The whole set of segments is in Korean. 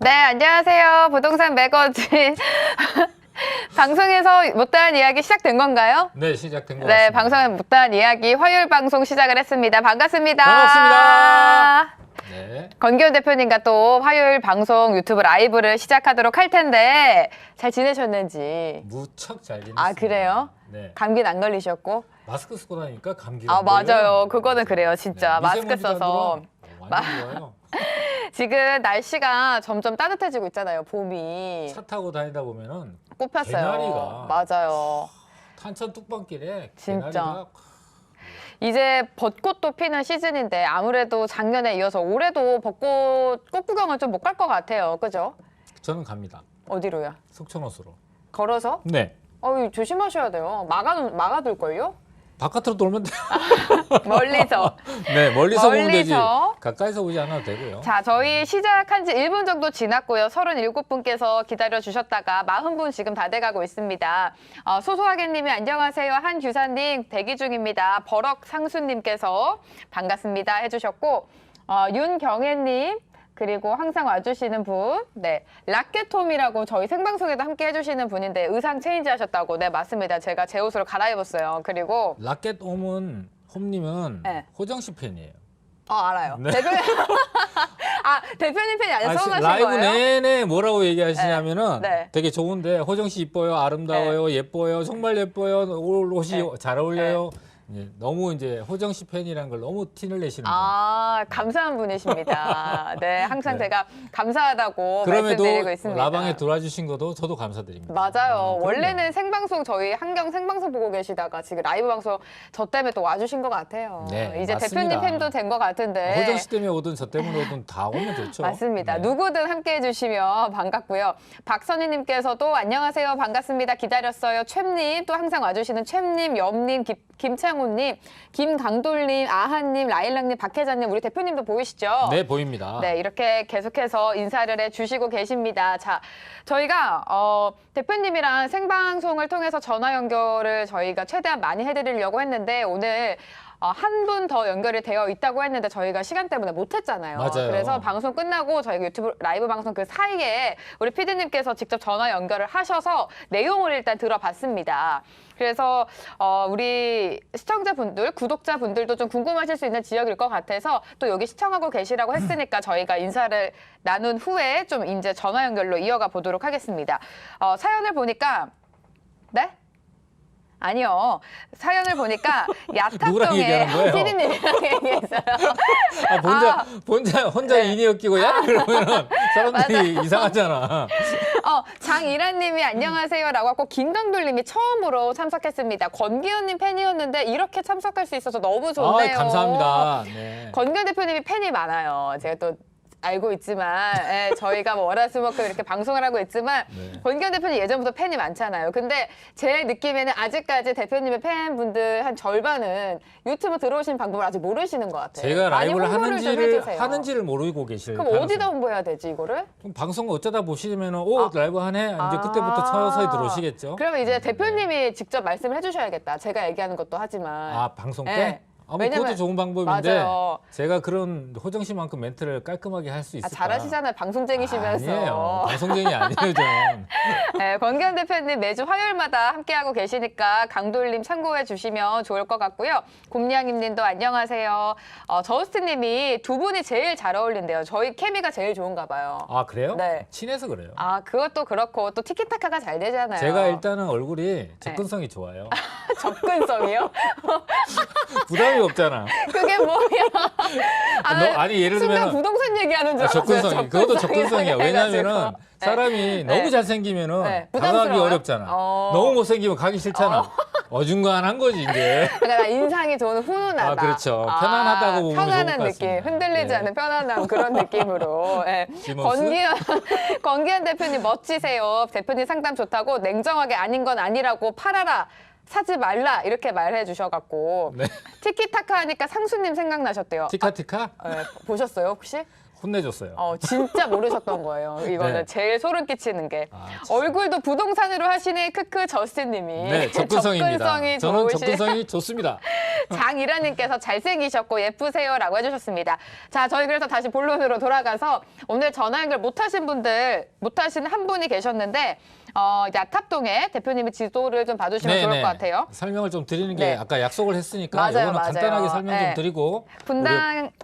네, 안녕하세요. 부동산 매거진. 방송에서 못다한 이야기 시작된 건가요? 네, 시작된 것 네, 같습니다. 방송에 못다한 이야기 화요일 방송 시작을 했습니다. 반갑습니다. 반갑습니다. 네. 권기현 대표님과 또 화요일 방송 유튜브 라이브를 시작하도록 할 텐데 잘 지내셨는지. 무척 잘 지냈습니다. 아, 그래요? 네. 감기는 안 걸리셨고? 마스크 쓰고 다니까 감기가 아, 안 걸려요. 맞아요. 그거는 그래요, 진짜. 네, 마스크 미세먼지가 써서. 안 들어와. 완전 좋아요. 지금 날씨가 점점 따뜻해지고 있잖아요, 봄이. 차 타고 다니다 보면은 꼽혔어요. 개나리가 맞아요. 탄천 뚝방길에 진짜. 개나리가 이제 벚꽃도 피는 시즌인데 아무래도 작년에 이어서 올해도 벚꽃 꽃 구경은 좀 못 갈 것 같아요. 그죠? 저는 갑니다. 어디로요? 속천호수로. 걸어서? 네. 어이, 조심하셔야 돼요. 막아둘걸요? 바깥으로 돌면 돼요. 멀리서. 네, 멀리서 보면 되지. 멀리서. 가까이서 보지 않아도 되고요. 자, 저희 시작한 지 1분 정도 지났고요. 37분께서 기다려주셨다가 40분 지금 다 돼가고 있습니다. 소소하게님이 안녕하세요. 한규사님 대기 중입니다. 버럭 상수님께서 반갑습니다 해주셨고 윤경혜님 그리고 항상 와주시는 분, 네, 라켓홈이라고 저희 생방송에도 함께 해주시는 분인데 의상 체인지 하셨다고. 네, 맞습니다. 제가 제 옷으로 갈아입었어요. 그리고 라켓 홈님은 네. 호정 씨 팬이에요. 알아요. 네. 대표님, 대표님 팬이 아니라 서운하신 라이브 거예요? 내내 뭐라고 얘기하시냐면은 네. 되게 좋은데 호정 씨 이뻐요, 아름다워요, 예뻐요, 정말 예뻐요, 옷이 네. 잘 어울려요. 너무 이제 호정 씨 팬이라는 걸 너무 티를 내시는 분. 감사한 분이십니다. 네, 항상 네. 제가 감사하다고 그럼에도 말씀드리고 있습니다. 라방에 들어와 주신 것도 저도 감사드립니다. 맞아요. 그럼요. 원래는 생방송 저희 한경 생방송 보고 계시다가 지금 라이브 방송 저 때문에 또 와주신 것 같아요. 네, 이제 맞습니다. 대표님 팬도 된 것 같은데. 호정 씨 때문에 오든 저 때문에 오든 다 오면 좋죠. 맞습니다. 네. 누구든 함께 해주시면 반갑고요. 박선희님께서도 안녕하세요. 반갑습니다. 기다렸어요. 챔님 또 항상 와주시는 챔님, 염님, 김창호님, 김강돌님, 아하님, 라일락님, 박혜자님 우리 대표님도 보이시죠? 네, 보입니다. 네, 이렇게 계속해서 인사를 해주시고 계십니다. 자, 저희가 대표님이랑 생방송을 통해서 전화 연결을 저희가 최대한 많이 해드리려고 했는데 오늘 한 분 더 연결이 되어 있다고 했는데 저희가 시간 때문에 못했잖아요. 맞아요. 그래서 방송 끝나고 저희가 유튜브 라이브 방송 그 사이에 우리 PD님께서 직접 전화 연결을 하셔서 내용을 일단 들어봤습니다. 그래서 우리 시청자분들, 구독자분들도 좀 궁금하실 수 있는 지역일 것 같아서 또 여기 시청하고 계시라고 했으니까 저희가 인사를 나눈 후에 좀 이제 전화 연결로 이어가 보도록 하겠습니다. 사연을 보니까 네? 아니요. 사연을 보니까 누구랑 야탑동에 얘기하는 거예요? 피디님이랑 얘기했어요. 혼자 네. 인이어 끼고 야 그러면은 사람들이 이상하잖아. 장이란님이 안녕하세요라고 하고 김강돌님이 처음으로 참석했습니다. 권기현님 팬이었는데 이렇게 참석할 수 있어서 너무 좋네요. 감사합니다. 네. 권기현 대표님이 팬이 많아요. 제가 또 알고 있지만 저희가 뭐 월화수목금 이렇게 방송을 하고 있지만 네. 권기현 대표님 예전부터 팬이 많잖아요. 근데 제 느낌에는 아직까지 대표님의 팬분들 한 절반은 유튜브 들어오신 방법을 아직 모르시는 것 같아요. 제가 많이 라이브를 홍보를 좀 해주세요. 하는지를 모르고 계실 그럼 가능성이. 어디다 홍보해야 되지 이거를? 그럼 방송 어쩌다 보시면은 라이브 하네. 이제 그때부터 서서히 들어오시겠죠. 그러면 이제 네. 대표님이 직접 말씀을 해주셔야겠다. 제가 얘기하는 것도 하지만. 방송 때? 네. 뭐 왜냐면- 그것도 좋은 방법인데 맞아요. 제가 그런 호정 씨만큼 멘트를 깔끔하게 할 수 있을까? 잘하시잖아요. 방송쟁이시면서. 아니에요. 방송쟁이 아니에요, 저는. 네, 권기현 대표님 매주 화요일마다 함께하고 계시니까 강돌님 참고해 주시면 좋을 것 같고요. 곰냥님도 안녕하세요. 저스트님이 두 분이 제일 잘 어울린대요. 저희 케미가 제일 좋은가 봐요. 그래요? 네. 친해서 그래요. 그것도 그렇고 또 티키타카가 잘 되잖아요. 제가 일단은 얼굴이 접근성이 좋아요. 접근성이요? 부담이 없잖아. 그게 뭐야? 아니 예를 순간 들면 부동산 얘기하는 줄 알았어요. 접근성이 그것도 접근성이야. 왜냐면은 해가지고. 사람이 네. 너무 잘생기면은 네, 다가가기 부담스러워요? 어렵잖아. 너무 못생기면 가기 싫잖아. 어중간한 거지 이제. 그러니까 인상이 좋은 훈훈하다. 그렇죠. 편안하다고 보면 편안한 좋을 것 느낌, 같습니다. 흔들리지 네. 않는 편안한 그런 느낌으로. 네. 지모스? 권기현 대표님 멋지세요. 대표님 상담 좋다고 냉정하게 아닌 건 아니라고 팔아라. 사지 말라 이렇게 말해 주셔갖고 네. 티키타카 하니까 상수님 생각나셨대요. 티카티카 보셨어요 혹시? 혼내줬어요. 진짜 모르셨던 거예요. 이거는 네. 제일 소름 끼치는 게. 진짜. 얼굴도 부동산으로 하시네 크크 저스트님이. 네, 접근성입니다. 접근성이 저는 좋으시- 접근성이 좋습니다. 장이라님께서 잘생기셨고 예쁘세요라고 해주셨습니다. 자, 저희 그래서 다시 본론으로 돌아가서 오늘 전화 연결 못하신 한 분이 계셨는데 야탑동에 대표님이 지도를 좀 봐주시면 좋을 것 같아요. 설명을 좀 드리는 게 네. 아까 약속을 했으니까 맞아요, 이거는 맞아요. 간단하게 설명 좀 네. 드리고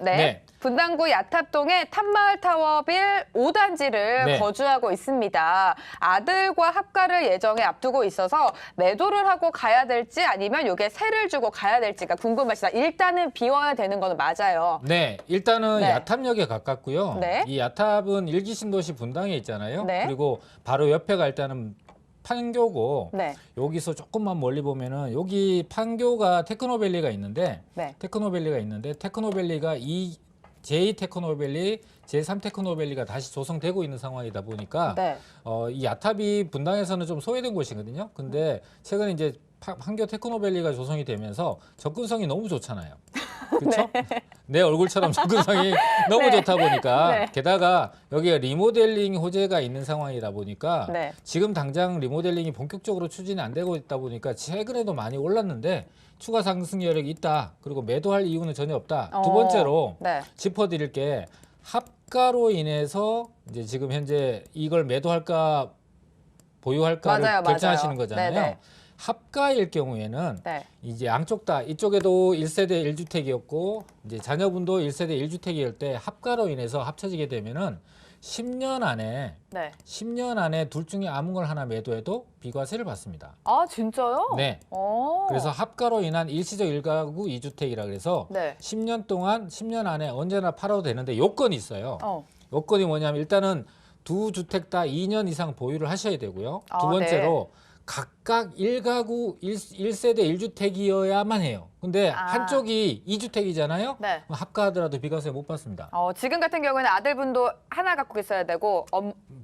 네. 분당구 야탑동에 탐마을타워빌 5단지를 네. 거주하고 있습니다. 아들과 합가를 예정에 앞두고 있어서 매도를 하고 가야 될지 아니면 이게 세를 주고 가야 될지가 궁금하시다. 일단은 비워야 되는 거는 맞아요. 네, 일단은 네. 야탑역에 가깝고요. 네. 이 야탑은 일기 신도시 분당에 있잖아요. 네. 그리고 바로 옆에가 일단은 판교고 네. 여기서 조금만 멀리 보면은 여기 판교가 테크노밸리가 있는데 네. 테크노밸리가 제2 테크노밸리, 제3 테크노밸리가 다시 조성되고 있는 상황이다 보니까 네. 이 야탑이 분당에서는 좀 소외된 곳이거든요. 근데 최근에 이제 판교 테크노밸리가 조성이 되면서 접근성이 너무 좋잖아요. 그렇죠? 내 얼굴처럼 접근성이 너무 네. 좋다 보니까 네. 게다가 여기가 리모델링 호재가 있는 상황이다 보니까 네. 지금 당장 리모델링이 본격적으로 추진이 안 되고 있다 보니까 최근에도 많이 올랐는데 추가 상승 여력이 있다. 그리고 매도할 이유는 전혀 없다. 두 번째로 네. 짚어드릴 게 합가로 인해서 이제 지금 현재 이걸 매도할까 보유할까를 맞아요, 결정하시는 맞아요. 거잖아요. 네네. 합가일 경우에는 네. 이제 양쪽 다 이쪽에도 1세대 1주택이었고 이제 자녀분도 1세대 1주택이었을 때 합가로 인해서 합쳐지게 되면은 10년 안에 네. 10년 안에 둘 중에 아무 걸 하나 매도해도 비과세를 받습니다. 아, 진짜요? 네. 그래서 합가로 인한 일시적 1가구 2주택이라 그래서 네. 10년 안에 언제나 팔아도 되는데 요건이 있어요. 어. 요건이 뭐냐면 일단은 두 주택 다 2년 이상 보유를 하셔야 되고요. 아, 두 번째로 각각 1가구 1세대 1주택이어야만 해요. 근데 한쪽이 2주택이잖아요. 네. 합가하더라도 비과세 못 받습니다. 지금 같은 경우에는 아들분도 하나 갖고 있어야 되고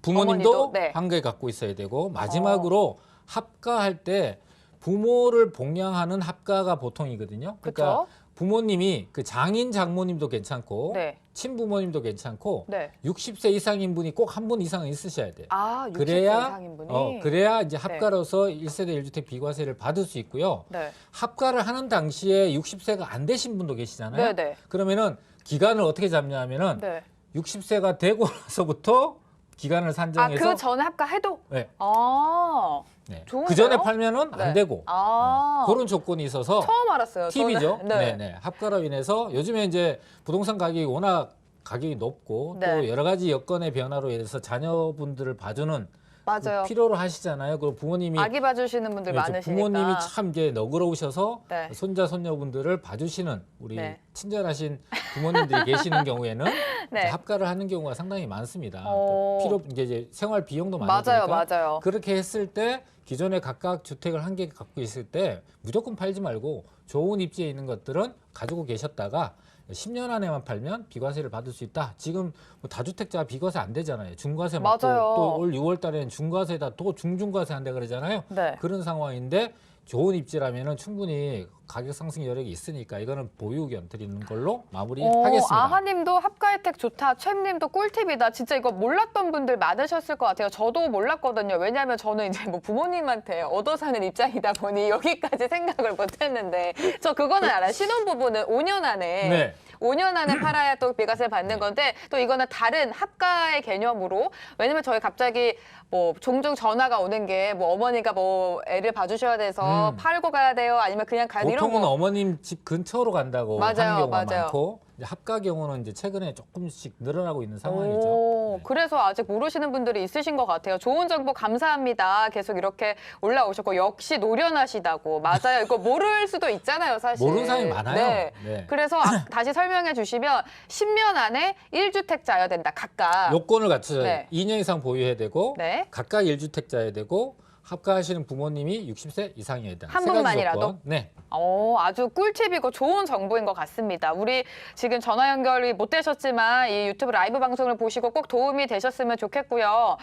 부모님도 어머니도, 네. 한 개 갖고 있어야 되고 마지막으로 합가할 때 부모를 복양하는 합가가 보통이거든요. 그러니까 그쵸? 부모님이 그 장인 장모님도 괜찮고 네. 친부모님도 괜찮고 네. 60세 이상인 분이 꼭 한 분 이상은 있으셔야 돼요. 아, 60세 그래야 이상인 분이. 그래야 이제 합가로서 1세대 1주택 비과세를 받을 수 있고요. 네. 합가를 하는 당시에 60세가 안 되신 분도 계시잖아요. 네, 네. 그러면은 기간을 어떻게 잡냐면은 네. 60세가 되고 나서부터 기간을 산정해서 그 전에 합가해도? 네. 아, 네. 좋은데요? 그 전에 팔면은 네. 안 되고 그런 그런 조건이 있어서 처음 알았어요. 팁이죠. 저는. 네. 네, 합가로 인해서 요즘에 이제 부동산 가격이 워낙 가격이 높고 네. 또 여러 가지 여건의 변화로 인해서 자녀분들을 봐주는 맞아요. 필요로 하시잖아요. 그리고 부모님이 아기 봐주시는 분들 그렇죠. 많으시니까. 부모님이 참 이제 너그러우셔서 네. 손자 손녀분들을 봐주시는 우리 네. 친절하신 부모님들이 계시는 경우에는 네. 이제 합가를 하는 경우가 상당히 많습니다. 어. 이제 생활 비용도 많이 맞아요, 드니까 맞아요. 그렇게 했을 때 기존에 각각 주택을 한 개 갖고 있을 때 무조건 팔지 말고 좋은 입지에 있는 것들은 가지고 계셨다가 10년 안에만 팔면 비과세를 받을 수 있다. 지금 뭐 다주택자 비과세 안 되잖아요. 중과세 맞고 맞아요. 또 올 6월 달에는 중과세다 또 중중과세 한다 그러잖아요. 네. 그런 상황인데 좋은 입지라면은 충분히 가격 상승 여력이 있으니까 이거는 보유 겸 드리는 걸로 마무리하겠습니다. 아하님도 합가 혜택 좋다. 챔님도 꿀팁이다. 진짜 이거 몰랐던 분들 많으셨을 것 같아요. 저도 몰랐거든요. 왜냐하면 저는 이제 뭐 부모님한테 얻어 사는 입장이다 보니 여기까지 생각을 못했는데 저 그거는 알아요. 신혼부부는 5년 안에 네. 5년 안에 팔아야 또 비과세를 받는 건데 또 이거는 다른 합가의 개념으로 왜냐면 저희 갑자기 뭐 종종 전화가 오는 게 뭐 어머니가 뭐 애를 봐주셔야 돼서 팔고 가야 돼요 아니면 그냥 가야 돼요 이런 보통은 거 어머님 집 근처로 간다고 맞아요, 하는 경우가 맞아요. 많고 이제 합가 경우는 이제 최근에 조금씩 늘어나고 있는 상황이죠. 네. 그래서 아직 모르시는 분들이 있으신 것 같아요. 좋은 정보 감사합니다. 계속 이렇게 올라오셨고 역시 노련하시다고. 맞아요. 이거 모를 수도 있잖아요, 사실. 모르는 사람이 많아요. 네. 네. 그래서 다시 설명해 주시면 10년 안에 1주택자여야 된다, 각각. 요건을 갖춰야 네. 2년 이상 보유해야 되고 네. 각각 1주택자여야 되고 합가하시는 부모님이 60세 이상이어야 된다. 한 세 가지 분만이라도? 조건. 네. 아주 꿀팁이고 좋은 정보인 것 같습니다. 우리 지금 전화 연결이 못 되셨지만 이 유튜브 라이브 방송을 보시고 꼭 도움이 되셨으면 좋겠고요.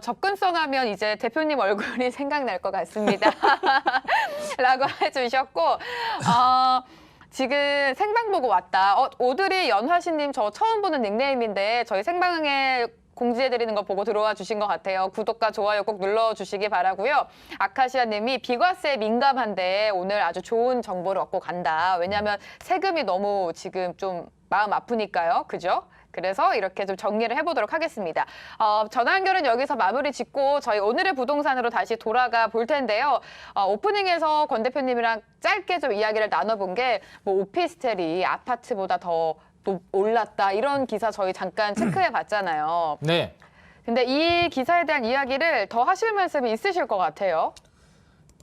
접근성 하면 이제 대표님 얼굴이 생각날 것 같습니다. 라고 해주셨고 지금 생방 보고 왔다. 오드리 연화신님 저 처음 보는 닉네임인데 저희 생방에 공지해드리는 거 보고 들어와 주신 것 같아요. 구독과 좋아요 꼭 눌러주시기 바라고요. 아카시아님이 비과세에 민감한데 오늘 아주 좋은 정보를 얻고 간다. 왜냐하면 세금이 너무 지금 좀 마음 아프니까요. 그죠? 그래서 이렇게 좀 정리를 해보도록 하겠습니다. 전화 연결은 여기서 마무리 짓고 저희 오늘의 부동산으로 다시 돌아가 볼 텐데요. 오프닝에서 권 대표님이랑 짧게 좀 이야기를 나눠본 게 뭐 오피스텔이 아파트보다 더 올랐다 이런 기사 저희 잠깐 체크해 봤잖아요. 네. 근데 이 기사에 대한 이야기를 더 하실 말씀이 있으실 것 같아요.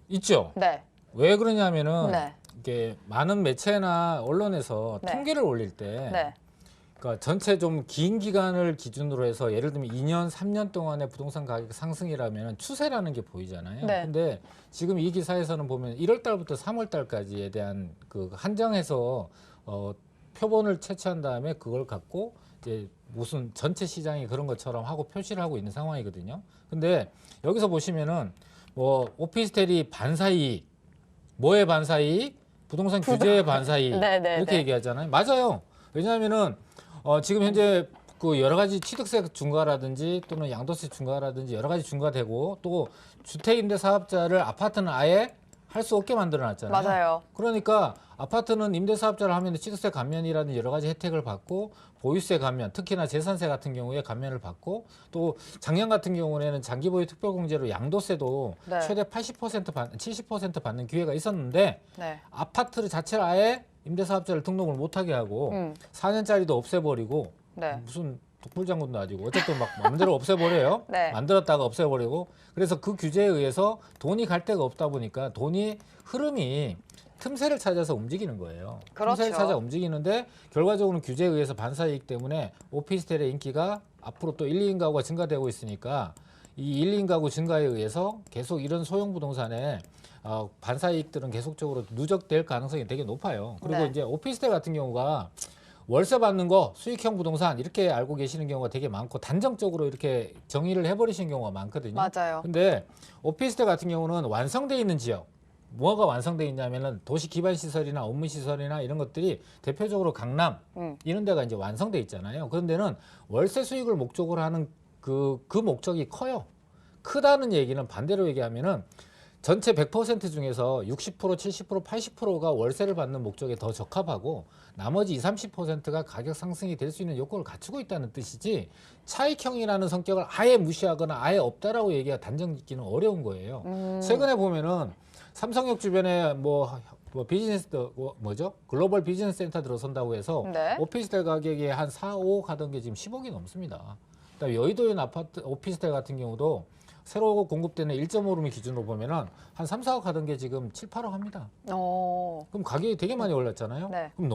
있죠. 네. 왜 그러냐면은 네. 이게 많은 매체나 언론에서 네. 통계를 올릴 때 네. 그러니까 전체 좀 긴 기간을 기준으로 해서 예를 들면 2년, 3년 동안의 부동산 가격 상승이라면 추세라는 게 보이잖아요. 네. 근데 지금 이 기사에서는 보면 1월 달부터 3월 달까지에 대한 그 한정해서 표본을 채취한 다음에 그걸 갖고 이제 무슨 전체 시장이 그런 것처럼 하고 표시를 하고 있는 상황이거든요. 근데 여기서 보시면은 뭐 오피스텔이 반사이익, 뭐의 반사이익? 부동산 규제의 반사이익 네, 이렇게 얘기하잖아요. 맞아요. 왜냐하면은 지금 현재 그 여러 가지 취득세 중과라든지 또는 양도세 중과라든지 여러 가지 중과되고 또 주택임대사업자를 아파트는 아예 할 수 없게 만들어놨잖아요. 맞아요. 그러니까 아파트는 임대사업자를 하면 취득세 감면이라든지 여러 가지 혜택을 받고 보유세 감면, 특히나 재산세 같은 경우에 감면을 받고 또 작년 같은 경우에는 장기보유 특별공제로 양도세도 네. 최대 70% 받는 기회가 있었는데 네. 아파트를 자체를 아예 임대사업자를 등록을 못하게 하고 4년짜리도 없애버리고 네. 무슨 독불장군도 아니고 어쨌든 막 마음대로 없애버려요. 네. 만들었다가 없애버리고 그래서 그 규제에 의해서 돈이 갈 데가 없다 보니까 돈이 흐름이 틈새를 찾아서 움직이는 거예요. 그렇죠. 틈새를 찾아 움직이는데 결과적으로는 규제에 의해서 반사이익 때문에 오피스텔의 인기가 앞으로 또 1, 2인 가구가 증가되고 있으니까 이 1, 2인 가구 증가에 의해서 계속 이런 소형 부동산에 반사이익들은 계속적으로 누적될 가능성이 되게 높아요. 그리고 네. 이제 오피스텔 같은 경우가 월세 받는 거 수익형 부동산 이렇게 알고 계시는 경우가 되게 많고 단정적으로 이렇게 정의를 해버리시는 경우가 많거든요. 맞아요. 근데 오피스텔 같은 경우는 완성돼 있는 지역, 뭐가 완성돼 있냐면은 도시 기반 시설이나 업무 시설이나 이런 것들이 대표적으로 강남 이런 데가 이제 완성돼 있잖아요. 그런 데는 월세 수익을 목적으로 하는 그 목적이 커요. 크다는 얘기는 반대로 얘기하면은 전체 100% 중에서 60%, 70%, 80%가 월세를 받는 목적에 더 적합하고 나머지 20, 30%가 가격 상승이 될 수 있는 요건을 갖추고 있다는 뜻이지 차익형이라는 성격을 아예 무시하거나 아예 없다라고 얘기가 단정 짓기는 어려운 거예요. 최근에 보면은 삼성역 주변에 뭐 비즈니스 뭐죠? 글로벌 비즈니스 센터 들어선다고 해서 네. 오피스텔 가격이 한 4, 5억 하던 게 지금 10억이 넘습니다. 그다음에 여의도에 있는 아파트 오피스텔 같은 경우도 새로 공급되는 1.5룸 기준으로 보면은 한 3, 4억 하던 게 지금 7, 8억 합니다. 그럼 가격이 되게 많이 올랐잖아요. 네. 그럼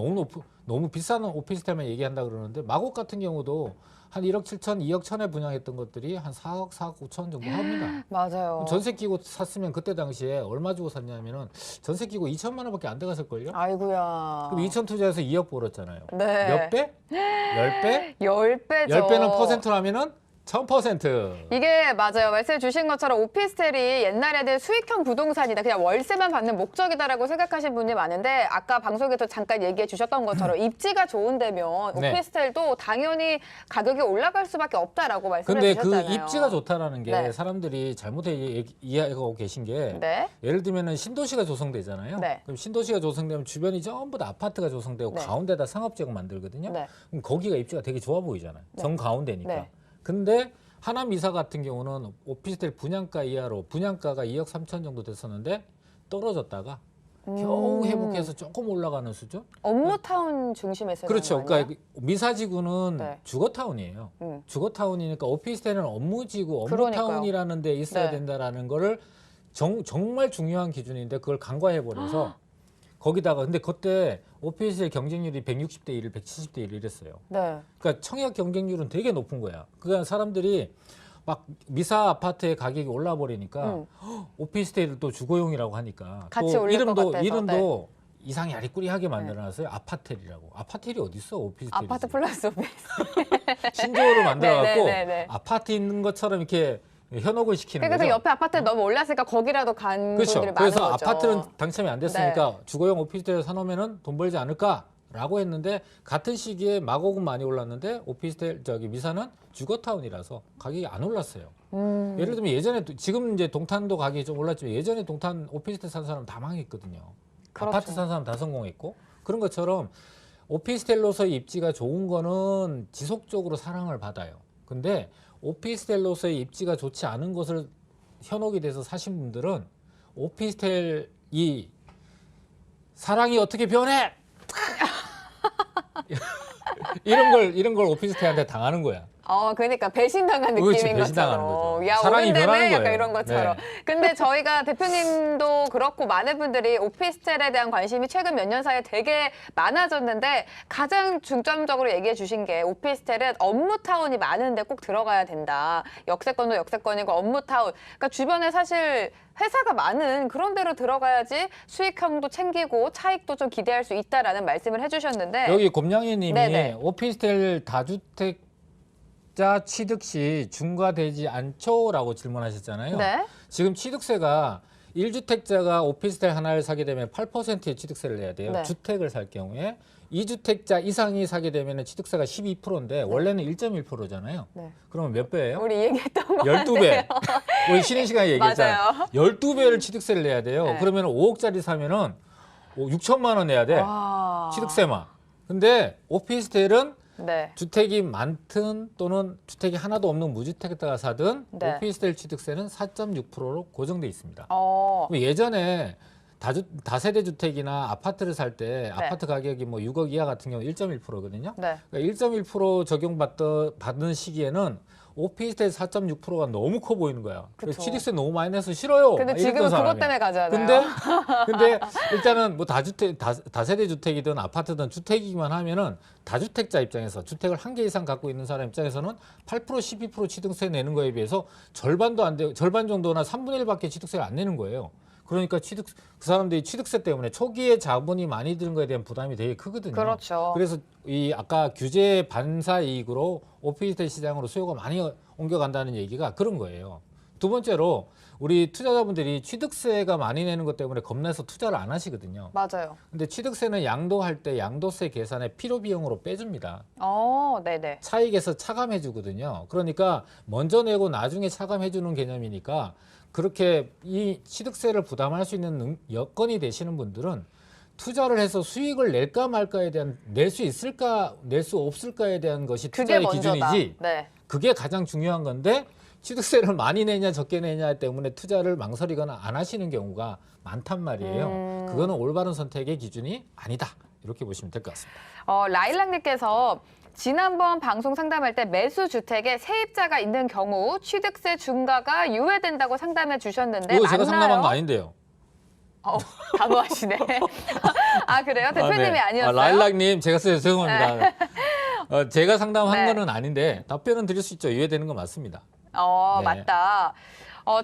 너무 비싼 오피스텔만 얘기한다 그러는데 마곡 같은 경우도 한 1억 7천, 2억 천에 분양했던 것들이 한 4억, 4억 5천 정도 합니다. 맞아요. 전세 끼고 샀으면 그때 당시에 얼마 주고 샀냐면은 전세 끼고 2천만 원밖에 안 들어갔을걸요? 아이고야. 그럼 2천 투자해서 2억 벌었잖아요. 네. 몇 배? 10배? 10배죠. 10배는 퍼센트로 하면은 1000%. 이게 맞아요. 말씀 주신 것처럼 오피스텔이 옛날에는 수익형 부동산이다. 그냥 월세만 받는 목적이다라고 생각하신 분이 많은데 아까 방송에서 잠깐 얘기해 주셨던 것처럼 입지가 좋은 데면 네. 오피스텔도 당연히 가격이 올라갈 수밖에 없다라고 말씀해 근데 주셨잖아요. 그 입지가 좋다라는 게 네. 사람들이 잘못해 이해하고 계신 게 네. 예를 들면은 신도시가 조성되잖아요. 네. 그럼 신도시가 조성되면 주변이 전부 다 아파트가 조성되고 네. 가운데다 상업지역 만들거든요. 네. 그럼 거기가 입지가 되게 좋아 보이잖아요. 정 가운데니까. 네. 근데 하남이사 같은 경우는 오피스텔 분양가 이하로 분양가가 2억 3천 정도 됐었는데 떨어졌다가 겨우 회복해서 조금 올라가는 수준? 업무타운 중심에서 그렇죠. 그러니까 미사지구는 네. 주거타운이에요. 주거타운이니까 오피스텔은 업무지구, 그러니까요. 업무타운이라는 데 있어야 네. 된다라는 거를 정말 중요한 기준인데 그걸 간과해버려서 거기다가 근데 그때 오피스텔 경쟁률이 160대 1, 170대 1 이랬어요. 네. 그러니까 청약 경쟁률은 되게 높은 거야. 그러니까 사람들이 막 미사 아파트의 가격이 올라 버리니까 오피스텔을 또 주거용이라고 하니까 같이 또 올릴 것 같아서. 이름도 이상이 아리꾸리하게 만들어놨어요. 아파텔이라고. 아파텔이 어디 있어? 오피스텔이. 아파트 플러스 오피스. 신조어를 만들어갖고 네. 아파트 있는 것처럼 이렇게 현혹을 시키는 그래서 거죠. 옆에 아파트 너무 올랐으니까 거기라도 간 그렇죠. 분들이 많은 그래서 거죠. 아파트는 당첨이 안 됐으니까 주거용 오피스텔 사놓으면은 돈 벌지 않을까? 라고 했는데 같은 시기에 마곡은 많이 올랐는데 오피스텔 미사는 주거타운이라서 가격이 안 올랐어요. 예를 들면 예전에 지금 이제 동탄도 가격이 좀 올랐지만 예전에 동탄 오피스텔 산 사람 다 망했거든요. 그렇죠. 아파트 산 사람 다 성공했고 그런 것처럼 오피스텔로서의 입지가 좋은 거는 지속적으로 사랑을 받아요. 근데 오피스텔로서의 입지가 좋지 않은 곳을 현혹이 돼서 사신 분들은 오피스텔이 사랑이 어떻게 변해? 이런 걸 오피스텔한테 당하는 거야. 그러니까 배신당한 그렇지, 느낌인 배신당하는 것처럼. 거죠. 야, 사랑이 오랜 변하는 약간 거예요. 이런 것처럼. 네. 근데 저희가 대표님도 그렇고 많은 분들이 오피스텔에 대한 관심이 최근 몇 년 사이에 되게 많아졌는데 가장 중점적으로 얘기해 주신 게 오피스텔은 업무타운이 많은데 꼭 들어가야 된다. 역세권도 역세권이고 업무타운. 그러니까 주변에 사실 회사가 많은 그런 데로 들어가야지 수익형도 챙기고 차익도 좀 기대할 수 있다라는 말씀을 해주셨는데 여기 곰냥이님이 네네. 오피스텔 다주택자 취득 시 중과되지 않죠라고 질문하셨잖아요. 네. 지금 취득세가 1주택자가 오피스텔 하나를 사게 되면 8%의 취득세를 내야 돼요. 네. 주택을 살 경우에 2주택자 이상이 사게 되면 취득세가 12%인데 원래는 1.1%잖아요. 네. 그러면 몇 배예요? 우리 얘기했던 거 12배. 우리 쉬는 시간에 얘기했잖아요. 맞아요. 12배를 취득세를 내야 돼요. 네. 그러면 5억짜리 사면은 6천만 원 내야 돼. 와. 취득세만. 근데 오피스텔은 네. 주택이 많든 또는 주택이 하나도 없는 무주택에다가 사든 네. 오피스텔 취득세는 4.6%로 고정돼 있습니다. 어. 예전에 다세대 주택이나 아파트를 살 때 네. 아파트 가격이 뭐 6억 이하 같은 경우 1.1%거든요. 네. 그러니까 1.1% 적용받는 시기에는 오피스텔 4.6%가 너무 커 보이는 거야. 그래서 그쵸. 취득세 너무 많이 내서 싫어요. 근데 막 지금은 이랬던 그것 사람이야. 때문에 가잖아요. 근데 일단은 뭐 다세대 주택이든 아파트든 주택이기만 하면은 다주택자 입장에서 주택을 한 개 이상 갖고 있는 사람 입장에서는 8% 12% 취득세 내는 거에 비해서 절반도 안 되고 절반 정도나 3분의 1밖에 취득세를 안 내는 거예요. 그러니까 그 사람들이 취득세 때문에 초기에 자본이 많이 드는 거에 대한 부담이 되게 크거든요. 그렇죠. 그래서 이 아까 규제 반사 이익으로 오피스텔 시장으로 수요가 많이 옮겨간다는 얘기가 그런 거예요. 두 번째로 우리 투자자분들이 취득세가 많이 내는 것 때문에 겁내서 투자를 안 하시거든요. 맞아요. 근데 취득세는 양도할 때 양도세 계산에 필요 비용으로 빼줍니다. 네네. 차익에서 차감해 주거든요. 그러니까 먼저 내고 나중에 차감해 주는 개념이니까 그렇게 이 취득세를 부담할 수 있는 여건이 되시는 분들은 투자를 해서 수익을 낼까 말까에 대한 낼 수 있을까 낼 수 없을까에 대한 것이 그게 투자의 먼저다. 기준이지. 네. 그게 가장 중요한 건데 취득세를 많이 내냐 적게 내냐 때문에 투자를 망설이거나 안 하시는 경우가 많단 말이에요. 그거는 올바른 선택의 기준이 아니다. 이렇게 보시면 될 것 같습니다. 라일락님께서 지난번 방송 상담할 때 매수 주택에 세입자가 있는 경우 취득세 중과가 유예된다고 상담해 주셨는데 이거 제가 맞나요? 상담한 거 아닌데요. 단호하시네. 아 그래요? 대표님이 네. 아니었어요? 라일락님 제가 죄송합니다. 제가 상담한 네. 거는 아닌데 답변은 드릴 수 있죠. 이해되는 건 맞습니다. 네. 맞다.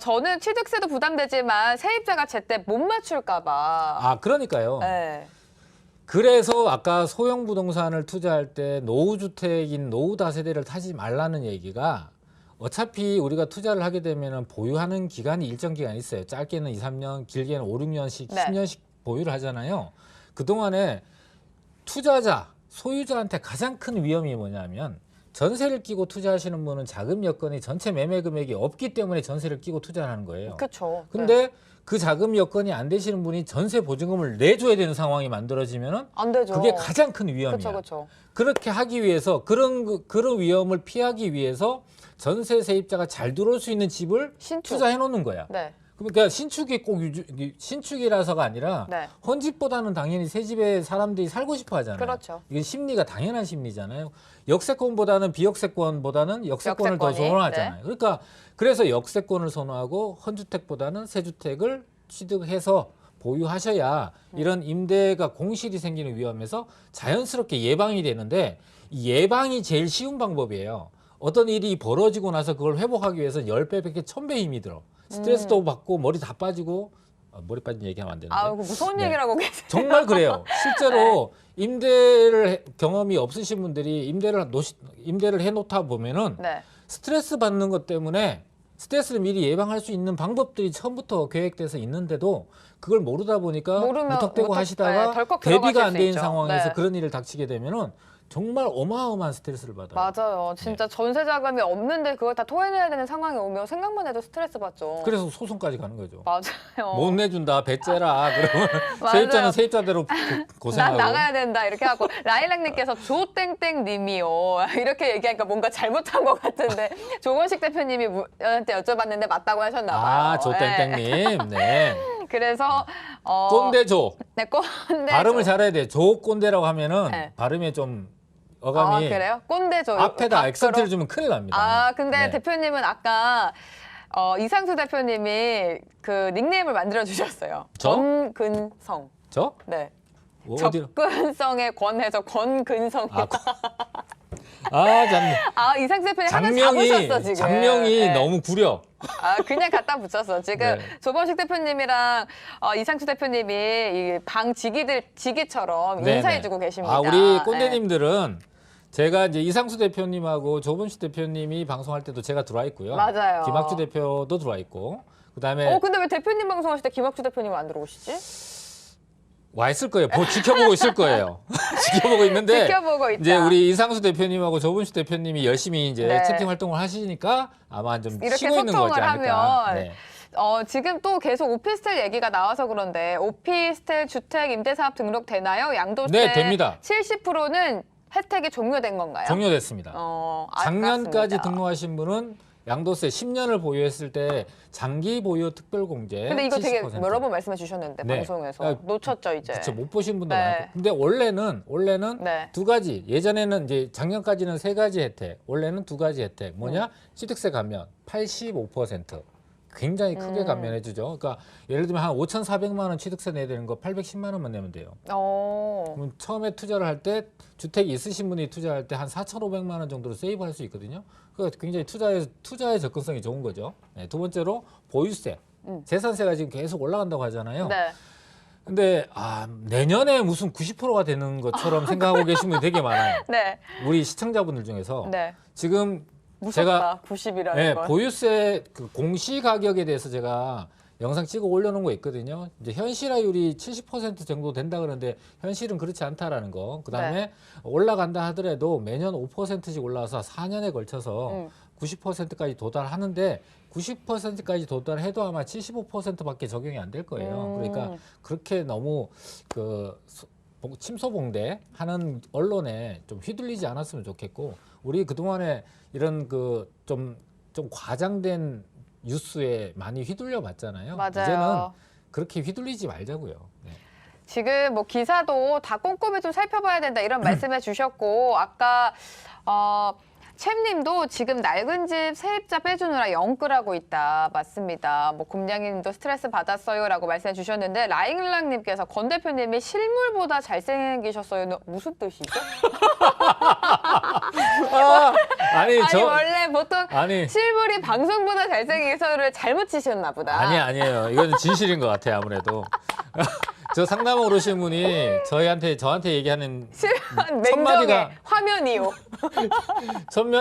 저는 취득세도 부담되지만 세입자가 제때 못 맞출까 봐. 아 그러니까요. 네. 그래서 아까 소형 부동산을 투자할 때 노후주택인 노후 다세대를 타지 말라는 얘기가 어차피 우리가 투자를 하게 되면 보유하는 기간이 일정 기간 있어요. 짧게는 2, 3년, 길게는 5, 6년씩, 네. 10년씩 보유를 하잖아요. 그동안에 투자자, 소유자한테 가장 큰 위험이 뭐냐면 전세를 끼고 투자하시는 분은 자금 여건이 전체 매매 금액이 없기 때문에 전세를 끼고 투자를 하는 거예요. 그렇죠. 근데 그 자금 여건이 안 되시는 분이 전세 보증금을 내줘야 되는 상황이 만들어지면은 안 되죠. 그게 가장 큰 위험이야. 그렇죠. 그렇게 하기 위해서 그런 위험을 피하기 위해서 전세 세입자가 잘 들어올 수 있는 집을 신축. 투자해 놓는 거야. 네. 그러니까 신축이 꼭 신축이라서가 아니라 네. 헌집보다는 당연히 새 집에 사람들이 살고 싶어 하잖아요. 그렇죠. 이게 심리가 당연한 심리잖아요. 역세권보다는 비역세권보다는 역세권을 더 역세권이, 선호하잖아요. 그러니까 그래서 역세권을 선호하고 헌주택보다는 새주택을 취득해서 보유하셔야 이런 임대가 공실이 생기는 위험에서 자연스럽게 예방이 되는데 이 예방이 제일 쉬운 방법이에요. 어떤 일이 벌어지고 나서 그걸 회복하기 위해서 10배, 100배, 1000배 힘이 들어. 스트레스도 받고 머리 다 빠지고 머리 빠진 얘기하면 안 되는데. 아, 무서운 네. 얘기라고 계세요. 정말 그래요. 실제로 임대를 경험이 없으신 분들이 임대를 해놓다 보면은 네. 스트레스 받는 것 때문에 스트레스를 미리 예방할 수 있는 방법들이 처음부터 계획돼서 있는데도 그걸 모르다 보니까 모르면 무턱대고 네, 하시다가 덜컥 대비가 들어가실 안 수 된 있죠. 상황에서 네. 그런 일을 닥치게 되면은 정말 어마어마한 스트레스를 받아요. 맞아요. 진짜 전세 자금이 없는데 그걸 다 토해내야 되는 상황이 오면 생각만 해도 스트레스 받죠. 그래서 소송까지 가는 거죠. 맞아요. 못 내준다, 배째라. 그러면 맞아요. 세입자는 세입자대로 난 고생하고. 나가야 된다 이렇게 하고 라일락님께서 조땡땡님이요 이렇게 얘기하니까 뭔가 잘못한 것 같은데 조건식 대표님이 한테 여쭤봤는데 맞다고 하셨나 봐요. 아, 조땡땡님. 네. 그래서 꼰대조. 네, 꼰대 발음을 잘해야 돼. 조꼰대라고 하면은 네. 발음에 좀 어감이 그래요? 꼰대죠. 앞에다 밖으로. 액센트를 주면 큰일 납니다. 아 근데 네. 대표님은 아까 이상수 대표님이 그 닉네임을 만들어 주셨어요. 저? 권근성. 저? 네. 어디로? 접근성에 권해서 권근성이다. 참. 이상수 대표님 하나 잡으셨어 지금. 장명이 네. 너무 구려. 그냥 갖다 붙였어. 지금 네. 조범식 대표님이랑 이상수 대표님이 이 방 지기처럼 네, 인사해주고 네. 계십니다. 우리 네. 꼰대님들은 제가 이제 이상수 대표님하고 조범식 대표님이 방송할 때도 제가 들어와 있고요. 맞아요. 김학주 대표도 들어와 있고. 그다음에 근데 왜 대표님 방송하실 때 김학주 대표님은 안 들어오시지? 와 있을 거예요. 지켜보고 있을 거예요. 지켜보고 있는데 지켜보고 있다. 이제 우리 이상수 대표님하고 조범식 대표님이 열심히 이제 네. 채팅 활동을 하시니까 아마 좀 이렇게 쉬고 있는 거지 소통을 않을까. 하면 네. 지금 또 계속 오피스텔 얘기가 나와서 그런데 오피스텔 주택 임대사업 등록 되나요? 양도세 네, 됩니다. 70%는 혜택이 종료된 건가요? 종료됐습니다. 작년까지 아깝습니다. 등록하신 분은 양도세 10년을 보유했을 때 장기 보유 특별공제 근데 이거 되게 70%. 여러 번 말씀해 주셨는데 네. 방송에서 놓쳤죠 이제. 그렇죠. 못 보신 분도 네. 많고. 근데 원래는 네. 두 가지. 예전에는 이제 작년까지는 세 가지 혜택. 원래는 두 가지 혜택. 뭐냐? 취득세 감면 85%. 굉장히 크게 감면해 주죠. 그러니까 예를 들면 한 5,400만 원 취득세 내야 되는 거 810만 원만 내면 돼요. 그럼 처음에 투자를 할 때 주택이 있으신 분이 투자할 때 한 4,500만 원 정도로 세이브할 수 있거든요. 그러니까 굉장히 투자의 접근성이 좋은 거죠. 네, 두 번째로 보유세. 재산세가 지금 계속 올라간다고 하잖아요. 네. 근데 내년에 무슨 90%가 되는 것처럼 생각하고 계신 분이 되게 많아요. 네. 우리 시청자분들 중에서 네. 지금 무섭다. 90이라는 네, 건. 보유세 그 공시 가격에 대해서 제가 영상 찍어 올려놓은 거 있거든요. 이제 현실화율이 70% 정도 된다 그러는데 현실은 그렇지 않다라는 거. 그다음에 네. 올라간다 하더라도 매년 5%씩 올라와서 4년에 걸쳐서 90%까지 도달하는데 90%까지 도달해도 아마 75%밖에 적용이 안 될 거예요. 그러니까 그렇게 너무 침소봉대하는 언론에 좀 휘둘리지 않았으면 좋겠고 우리 그동안에 이런 좀 과장된 뉴스에 많이 휘둘려 봤잖아요. 맞아요. 이제는 그렇게 휘둘리지 말자고요. 네. 지금 뭐 기사도 다 꼼꼼히 좀 살펴봐야 된다 이런 말씀해 주셨고 아까 챔님도 지금 낡은 집 세입자 빼주느라 영끌하고 있다. 맞습니다. 뭐 곰냥이님도 스트레스 받았어요라고 말씀해 주셨는데 라잉랑님께서 권 대표님이 실물보다 잘생기셨어요. 무슨 뜻이죠? 아니 원래 보통 아니 실물이 방송보다 잘생기서를 잘못 치셨나 보다. 아니에요. 이건 진실인 것 같아요. 아무래도 저 상담을 오신 분이 저한테 얘기하는 맹정의 화면이요.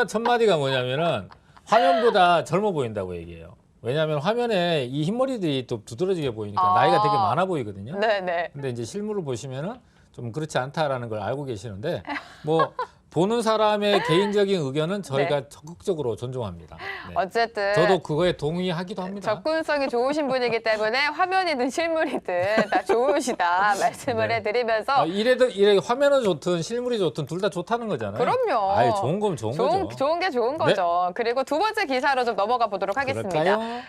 첫 마디가 뭐냐면은 화면보다 젊어 보인다고 얘기해요. 왜냐하면 화면에 이 흰머리들이 또 두드러지게 보이니까 나이가 되게 많아 보이거든요. 네네. 근데 이제 실물을 보시면은 좀 그렇지 않다라는 걸 알고 계시는데 뭐 보는 사람의 개인적인 의견은 저희가 적극적으로 존중합니다. 네. 어쨌든 저도 그거에 동의하기도 합니다. 접근성이 좋으신 분이기 때문에 화면이든 실물이든 다 좋으시다 말씀을 네. 해드리면서 이래 화면은 좋든 실물이 좋든 둘 다 좋다는 거잖아요. 그럼요. 아유, 좋은 거면 좋은 거죠. 좋은 게 좋은 거죠. 그리고 두 번째 기사로 좀 넘어가 보도록 하겠습니다. 그럴까요?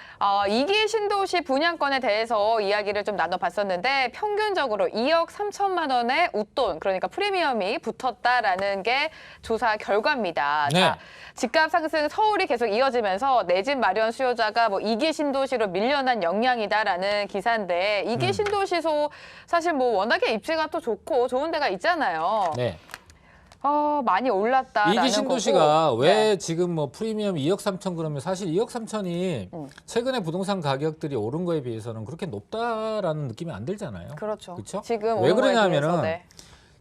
이기 신도시 분양권에 대해서 이야기를 좀 나눠봤었는데 평균적으로 2억 3천만 원의 웃돈, 그러니까 프리미엄이 붙었다라는 게 조사 결과입니다. 네. 자, 집값 상승 서울이 계속 이어지면서 내 집 마련 수요자가 뭐 이기 신도시로 밀려난 영향이다라는 기사인데 이기 신도시소 사실 뭐 워낙에 입지가 또 좋고 좋은 데가 있잖아요. 네. 많이 올랐다라는 이기 신도시가 거고. 왜 네. 지금 뭐 프리미엄 2억 3천 그러면 사실 2억 3천이 최근에 부동산 가격들이 오른 거에 비해서는 그렇게 높다라는 느낌이 안 들잖아요. 그렇죠. 그쵸? 지금 왜 오는 거에 그러냐면은 비해서, 네.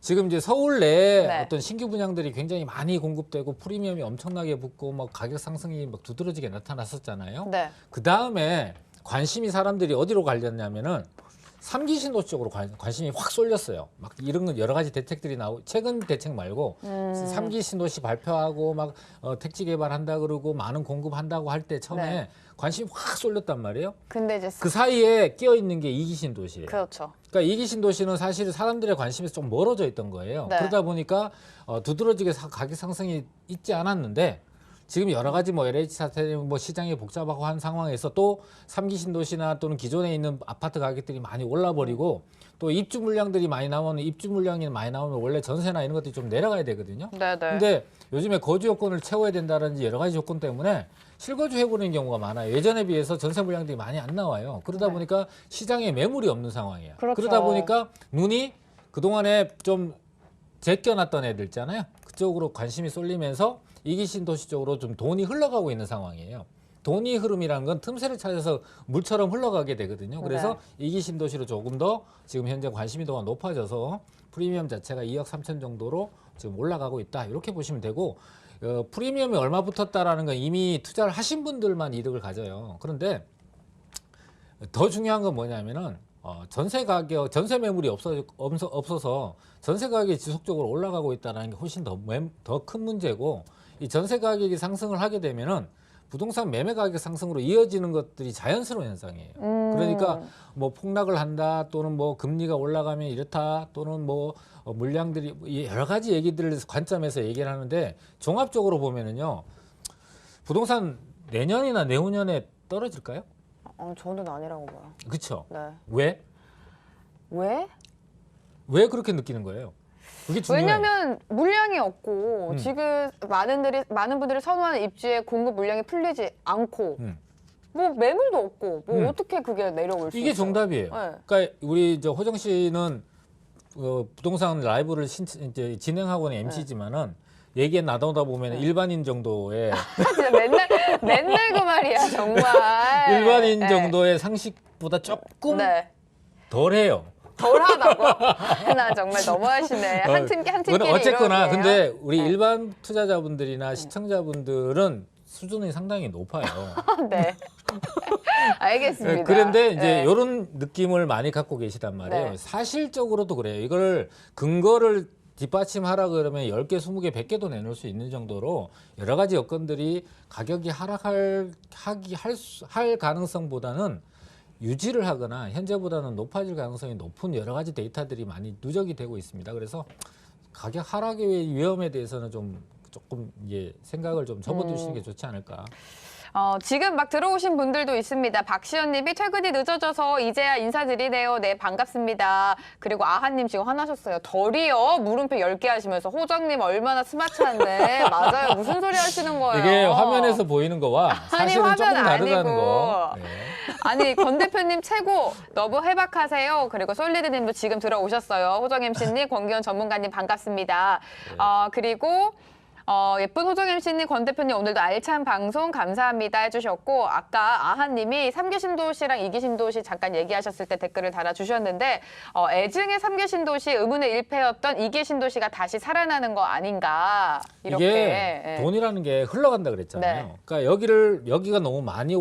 지금 이제 서울 내에 네. 어떤 신규 분양들이 굉장히 많이 공급되고 프리미엄이 엄청나게 붙고 막 가격 상승이 막 두드러지게 나타났었잖아요. 네. 그 다음에 관심이 사람들이 어디로 갈렸냐면은 3기 신도시 쪽으로 관심이 확 쏠렸어요. 막 이런 건 여러 가지 대책들이 나오고 최근 대책 말고 3기 신도시 발표하고 막 택지 개발한다 그러고 많은 공급한다고 할 때 처음에 네. 관심이 확 쏠렸단 말이에요. 근데 이제 그 사이에 끼어 있는 게 2기 신도시예요. 그렇죠. 그러니까 2기 신도시는 사실 사람들의 관심에서 좀 멀어져 있던 거예요. 네. 그러다 보니까 두드러지게 가격 상승이 있지 않았는데 지금 여러 가지 뭐 LH 사태 뭐 시장이 복잡하고 한 상황에서 또 3기 신도시나 또는 기존에 있는 아파트 가격들이 많이 올라버리고 또 입주 물량들이 많이 나오면 입주 물량이 많이 나오면 원래 전세나 이런 것들이 좀 내려가야 되거든요. 네네. 근데 요즘에 거주 요건을 채워야 된다든지 여러 가지 조건 때문에 실거주 해버리는 경우가 많아요. 예전에 비해서 전세 물량들이 많이 안 나와요. 그러다 네. 보니까 시장에 매물이 없는 상황이에요. 그렇죠. 그러다 보니까 눈이 그동안에 좀 제껴놨던 애들 있잖아요. 그쪽으로 관심이 쏠리면서 2기 신도시 쪽으로 좀 돈이 흘러가고 있는 상황이에요. 돈이 흐름이라는 건 틈새를 찾아서 물처럼 흘러가게 되거든요. 그래서 2기 신도시로 조금 더 지금 현재 관심이 더 높아져서 프리미엄 자체가 2억 3천 정도로 지금 올라가고 있다. 이렇게 보시면 되고 프리미엄이 얼마 붙었다라는 건 이미 투자를 하신 분들만 이득을 가져요. 그런데 더 중요한 건 뭐냐면은 전세 가격, 전세 매물이 없어서 전세 가격이 지속적으로 올라가고 있다는 게 훨씬 더 큰 문제고 이 전세 가격이 상승을 하게 되면은 부동산 매매 가격 상승으로 이어지는 것들이 자연스러운 현상이에요. 그러니까 뭐 폭락을 한다 또는 뭐 금리가 올라가면 이렇다 또는 뭐 물량들이 여러 가지 얘기들을 관점에서 얘기를 하는데 종합적으로 보면은요 부동산 내년이나 내후년에 떨어질까요? 저는 아니라고 봐요. 그렇죠. 네. 왜? 왜? 왜 그렇게 느끼는 거예요? 그게 중요해요. 왜냐면 물량이 없고 지금 많은 분들이 선호하는 입지에 공급 물량이 풀리지 않고 뭐 매물도 없고 뭐 어떻게 그게 내려올 수 이게 있어요? 정답이에요. 네. 그러니까 우리 호정 씨는 부동산 라이브를 이제 진행하고 있는 MC지만은 얘기 나누다 보면 일반인 정도의 진짜 맨날 그 말이야 정말. 일반인 네. 정도의 상식보다 조금 네. 덜해요. 덜하다고? 나 정말 너무하시네. 한 팀끼리 어쨌거나 이러네요. 근데 우리 네. 일반 투자자분들이나 시청자분들은 수준이 상당히 높아요. 네. 알겠습니다. 그런데 이제 네. 이런 느낌을 많이 갖고 계시단 말이에요. 네. 사실적으로도 그래요. 이걸 근거를 뒷받침하라 그러면 10개, 20개, 100개도 내놓을 수 있는 정도로 여러 가지 여건들이 가격이 하락할 가능성보다는 유지를 하거나 현재보다는 높아질 가능성이 높은 여러 가지 데이터들이 많이 누적이 되고 있습니다. 그래서 가격 하락의 위험에 대해서는 조금 생각을 좀 접어두시는 게 좋지 않을까. 지금 막 들어오신 분들도 있습니다. 박시연 님이 퇴근이 늦어져서 이제야 인사드리네요. 네, 반갑습니다. 그리고 아하님 지금 화나셨어요. 덜이요? 물음표 10개 하시면서 호정님 얼마나 스마트한데. 맞아요. 무슨 소리 하시는 거예요? 이게 화면에서 보이는 거와 사실은 화면 조금 다르다는 아니고. 거. 네. 아니, 권 대표님 최고. 너무 해박하세요. 그리고 솔리드 님도 지금 들어오셨어요. 호정 MC님, 권기현 전문가님 반갑습니다. 그리고 예쁜 호정 MC님, 권 대표님 오늘도 알찬 방송 감사합니다 해주셨고 아까 아하님이 3기 신도시랑 2기 신도시 잠깐 얘기하셨을 때 댓글을 달아주셨는데 애증의 3기 신도시 의문의 일패였던 2기 신도시가 다시 살아나는 거 아닌가 이렇게. 이게 돈이라는 게 흘러간다 그랬잖아요. 네. 그러니까 여기가 너무 많이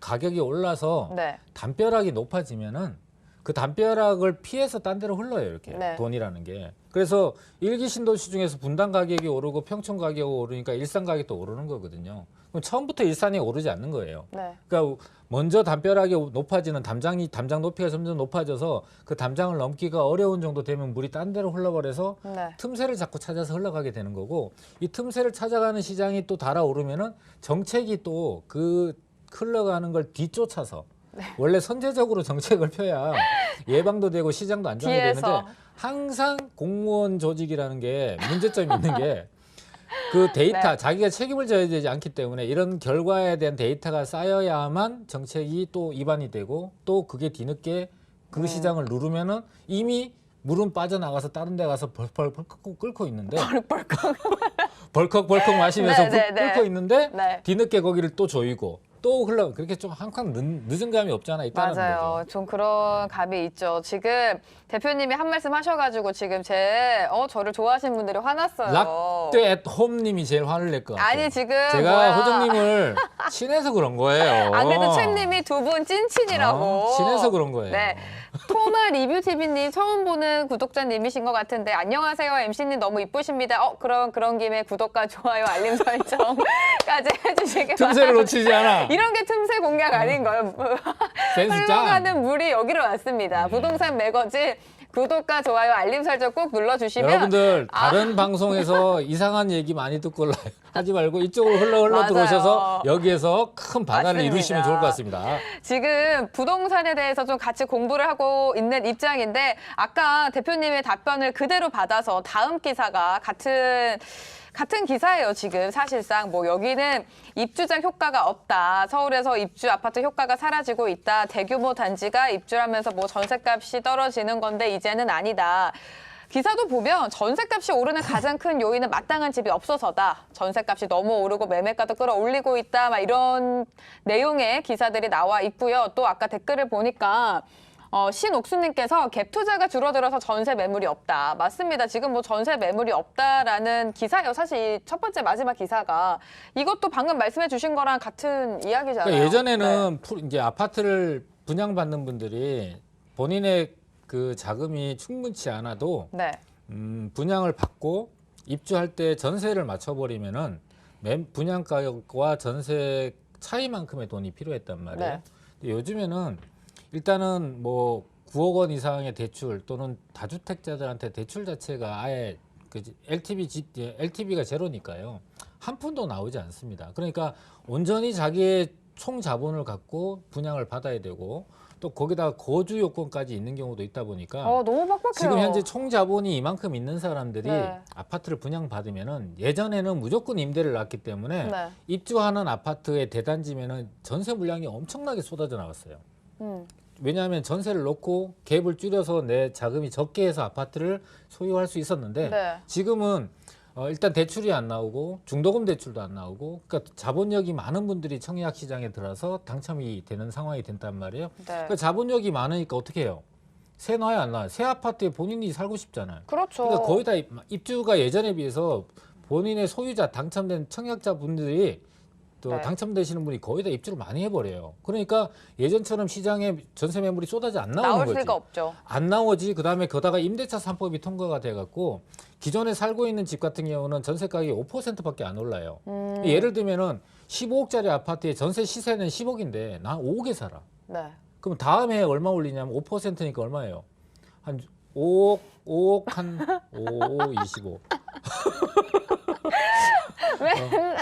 가격이 올라서 네. 담벼락이 높아지면은 그 담벼락을 피해서 딴 데로 흘러요. 이렇게 네. 돈이라는 게. 그래서 1기 신도시 중에서 분당 가격이 오르고 평촌 가격이 오르니까 일산 가격도 오르는 거거든요. 그럼 처음부터 일산이 오르지 않는 거예요. 네. 그러니까 먼저 담벼락이 높아지는 담장 높이가 점점 높아져서 그 담장을 넘기가 어려운 정도 되면 물이 딴 데로 흘러버려서 네. 틈새를 자꾸 찾아서 흘러가게 되는 거고 이 틈새를 찾아가는 시장이 또 달아오르면은 정책이 또 그 흘러가는 걸 뒤쫓아서 원래 선제적으로 정책을 펴야 예방도 되고 시장도 안정이 되는데 항상 공무원 조직이라는 게 문제점이 있는 게 그 데이터 네. 자기가 책임을 져야 되지 않기 때문에 이런 결과에 대한 데이터가 쌓여야만 정책이 또 입안이 되고 또 그게 뒤늦게 그 시장을 누르면은 이미 물은 빠져나가서 다른 데 가서 벌벌 끓고 있는데 벌컥 마시면서 끓고 있는데 네. 뒤늦게 거기를 또 조이고 또 흘러 그렇게 좀 항상 늦은 감이 없잖아 있다는 맞아요. 거죠. 좀 그런 감이 있죠. 지금 대표님이 한 말씀 하셔가지고 지금 저를 좋아하시는 분들이 화났어요. 락대 앳 홈님이 제일 화를 낼 것 같아요. 아니 지금 제가 뭐야. 호정님을 친해서 그런 거예요. 안 그래도 챔님이 두 분 찐친이라고. 친해서 그런 거예요. 네. 토마 리뷰TV님 처음 보는 구독자님이신 것 같은데 안녕하세요 MC님 너무 이쁘십니다. 그런 김에 구독과 좋아요 알림 설정까지 해주시기 틈새를 바랍니다. 놓치지 않아. 이런 게 틈새 공략 아닌 거예요. 센스 짱. 흘러가는 물이 여기로 왔습니다. 네. 부동산 매거진 구독과 좋아요 알림 설정 꼭 눌러주시면 여러분들 다른 방송에서 이상한 얘기 많이 듣고 하지 말고 이쪽으로 흘러 맞아요. 들어오셔서 여기에서 큰 반환을 맞습니다. 이루시면 좋을 것 같습니다. 지금 부동산에 대해서 좀 같이 공부를 하고 있는 입장인데 아까 대표님의 답변을 그대로 받아서 다음 기사가 같은 기사예요. 지금 사실상 뭐 여기는 입주자 효과가 없다. 서울에서 입주 아파트 효과가 사라지고 있다. 대규모 단지가 입주하면서 뭐 전셋값이 떨어지는 건데 이제는 아니다. 기사도 보면 전셋값이 오르는 가장 큰 요인은 마땅한 집이 없어서다. 전셋값이 너무 오르고 매매가도 끌어올리고 있다. 막 이런 내용의 기사들이 나와 있고요. 또 아까 댓글을 보니까 신옥수님께서 갭 투자가 줄어들어서 전세 매물이 없다. 맞습니다. 지금 뭐 전세 매물이 없다라는 기사예요. 사실 첫 번째 마지막 기사가 이것도 방금 말씀해 주신 거랑 같은 이야기잖아요. 그러니까 예전에는 이제 아파트를 분양받는 분들이 본인의 그 자금이 충분치 않아도 네. 분양을 받고 입주할 때 전세를 맞춰버리면은 분양 가격과 전세 차이만큼의 돈이 필요했단 말이에요. 네. 근데 요즘에는 일단은 뭐 9억 원 이상의 대출 또는 다주택자들한테 대출 자체가 아예 그 LTV가 제로니까요. 한 푼도 나오지 않습니다. 그러니까 온전히 자기의 총 자본을 갖고 분양을 받아야 되고 또 거기다가 거주 요건까지 있는 경우도 있다 보니까 너무 빡빡해요. 지금 현재 총 자본이 이만큼 있는 사람들이 네. 아파트를 분양받으면은 예전에는 무조건 임대를 놨기 때문에 네. 입주하는 아파트의 대단지면은 전세 물량이 엄청나게 쏟아져 나왔어요. 왜냐하면 전세를 놓고 갭을 줄여서 내 자금이 적게 해서 아파트를 소유할 수 있었는데 네. 지금은 일단 대출이 안 나오고 중도금 대출도 안 나오고 그러니까 자본력이 많은 분들이 청약 시장에 들어서 당첨이 되는 상황이 된단 말이에요. 네. 그러니까 자본력이 많으니까 어떻게 해요? 새 놔야 안 놔요? 새 아파트에 본인이 살고 싶잖아요. 그렇죠. 그러니까 거의 다 입주가 예전에 비해서 본인의 소유자 당첨된 청약자 분들이 또 네. 당첨되시는 분이 거의 다 입주를 많이 해버려요. 그러니까 예전처럼 시장에 전세 매물이 쏟아져 안 나오는 나올 거지. 수가 없죠. 안 나오지. 그다음에 거다가 임대차 3법이 통과가 돼갖고 기존에 살고 있는 집 같은 경우는 전세 가격이 5%밖에 안 올라요. 예를 들면은 15억짜리 아파트의 전세 시세는 10억인데 난 5억에 살아. 네. 그럼 다음 해에 얼마 올리냐면 5%니까 얼마예요? 한 5억 한 5, 25. 왜?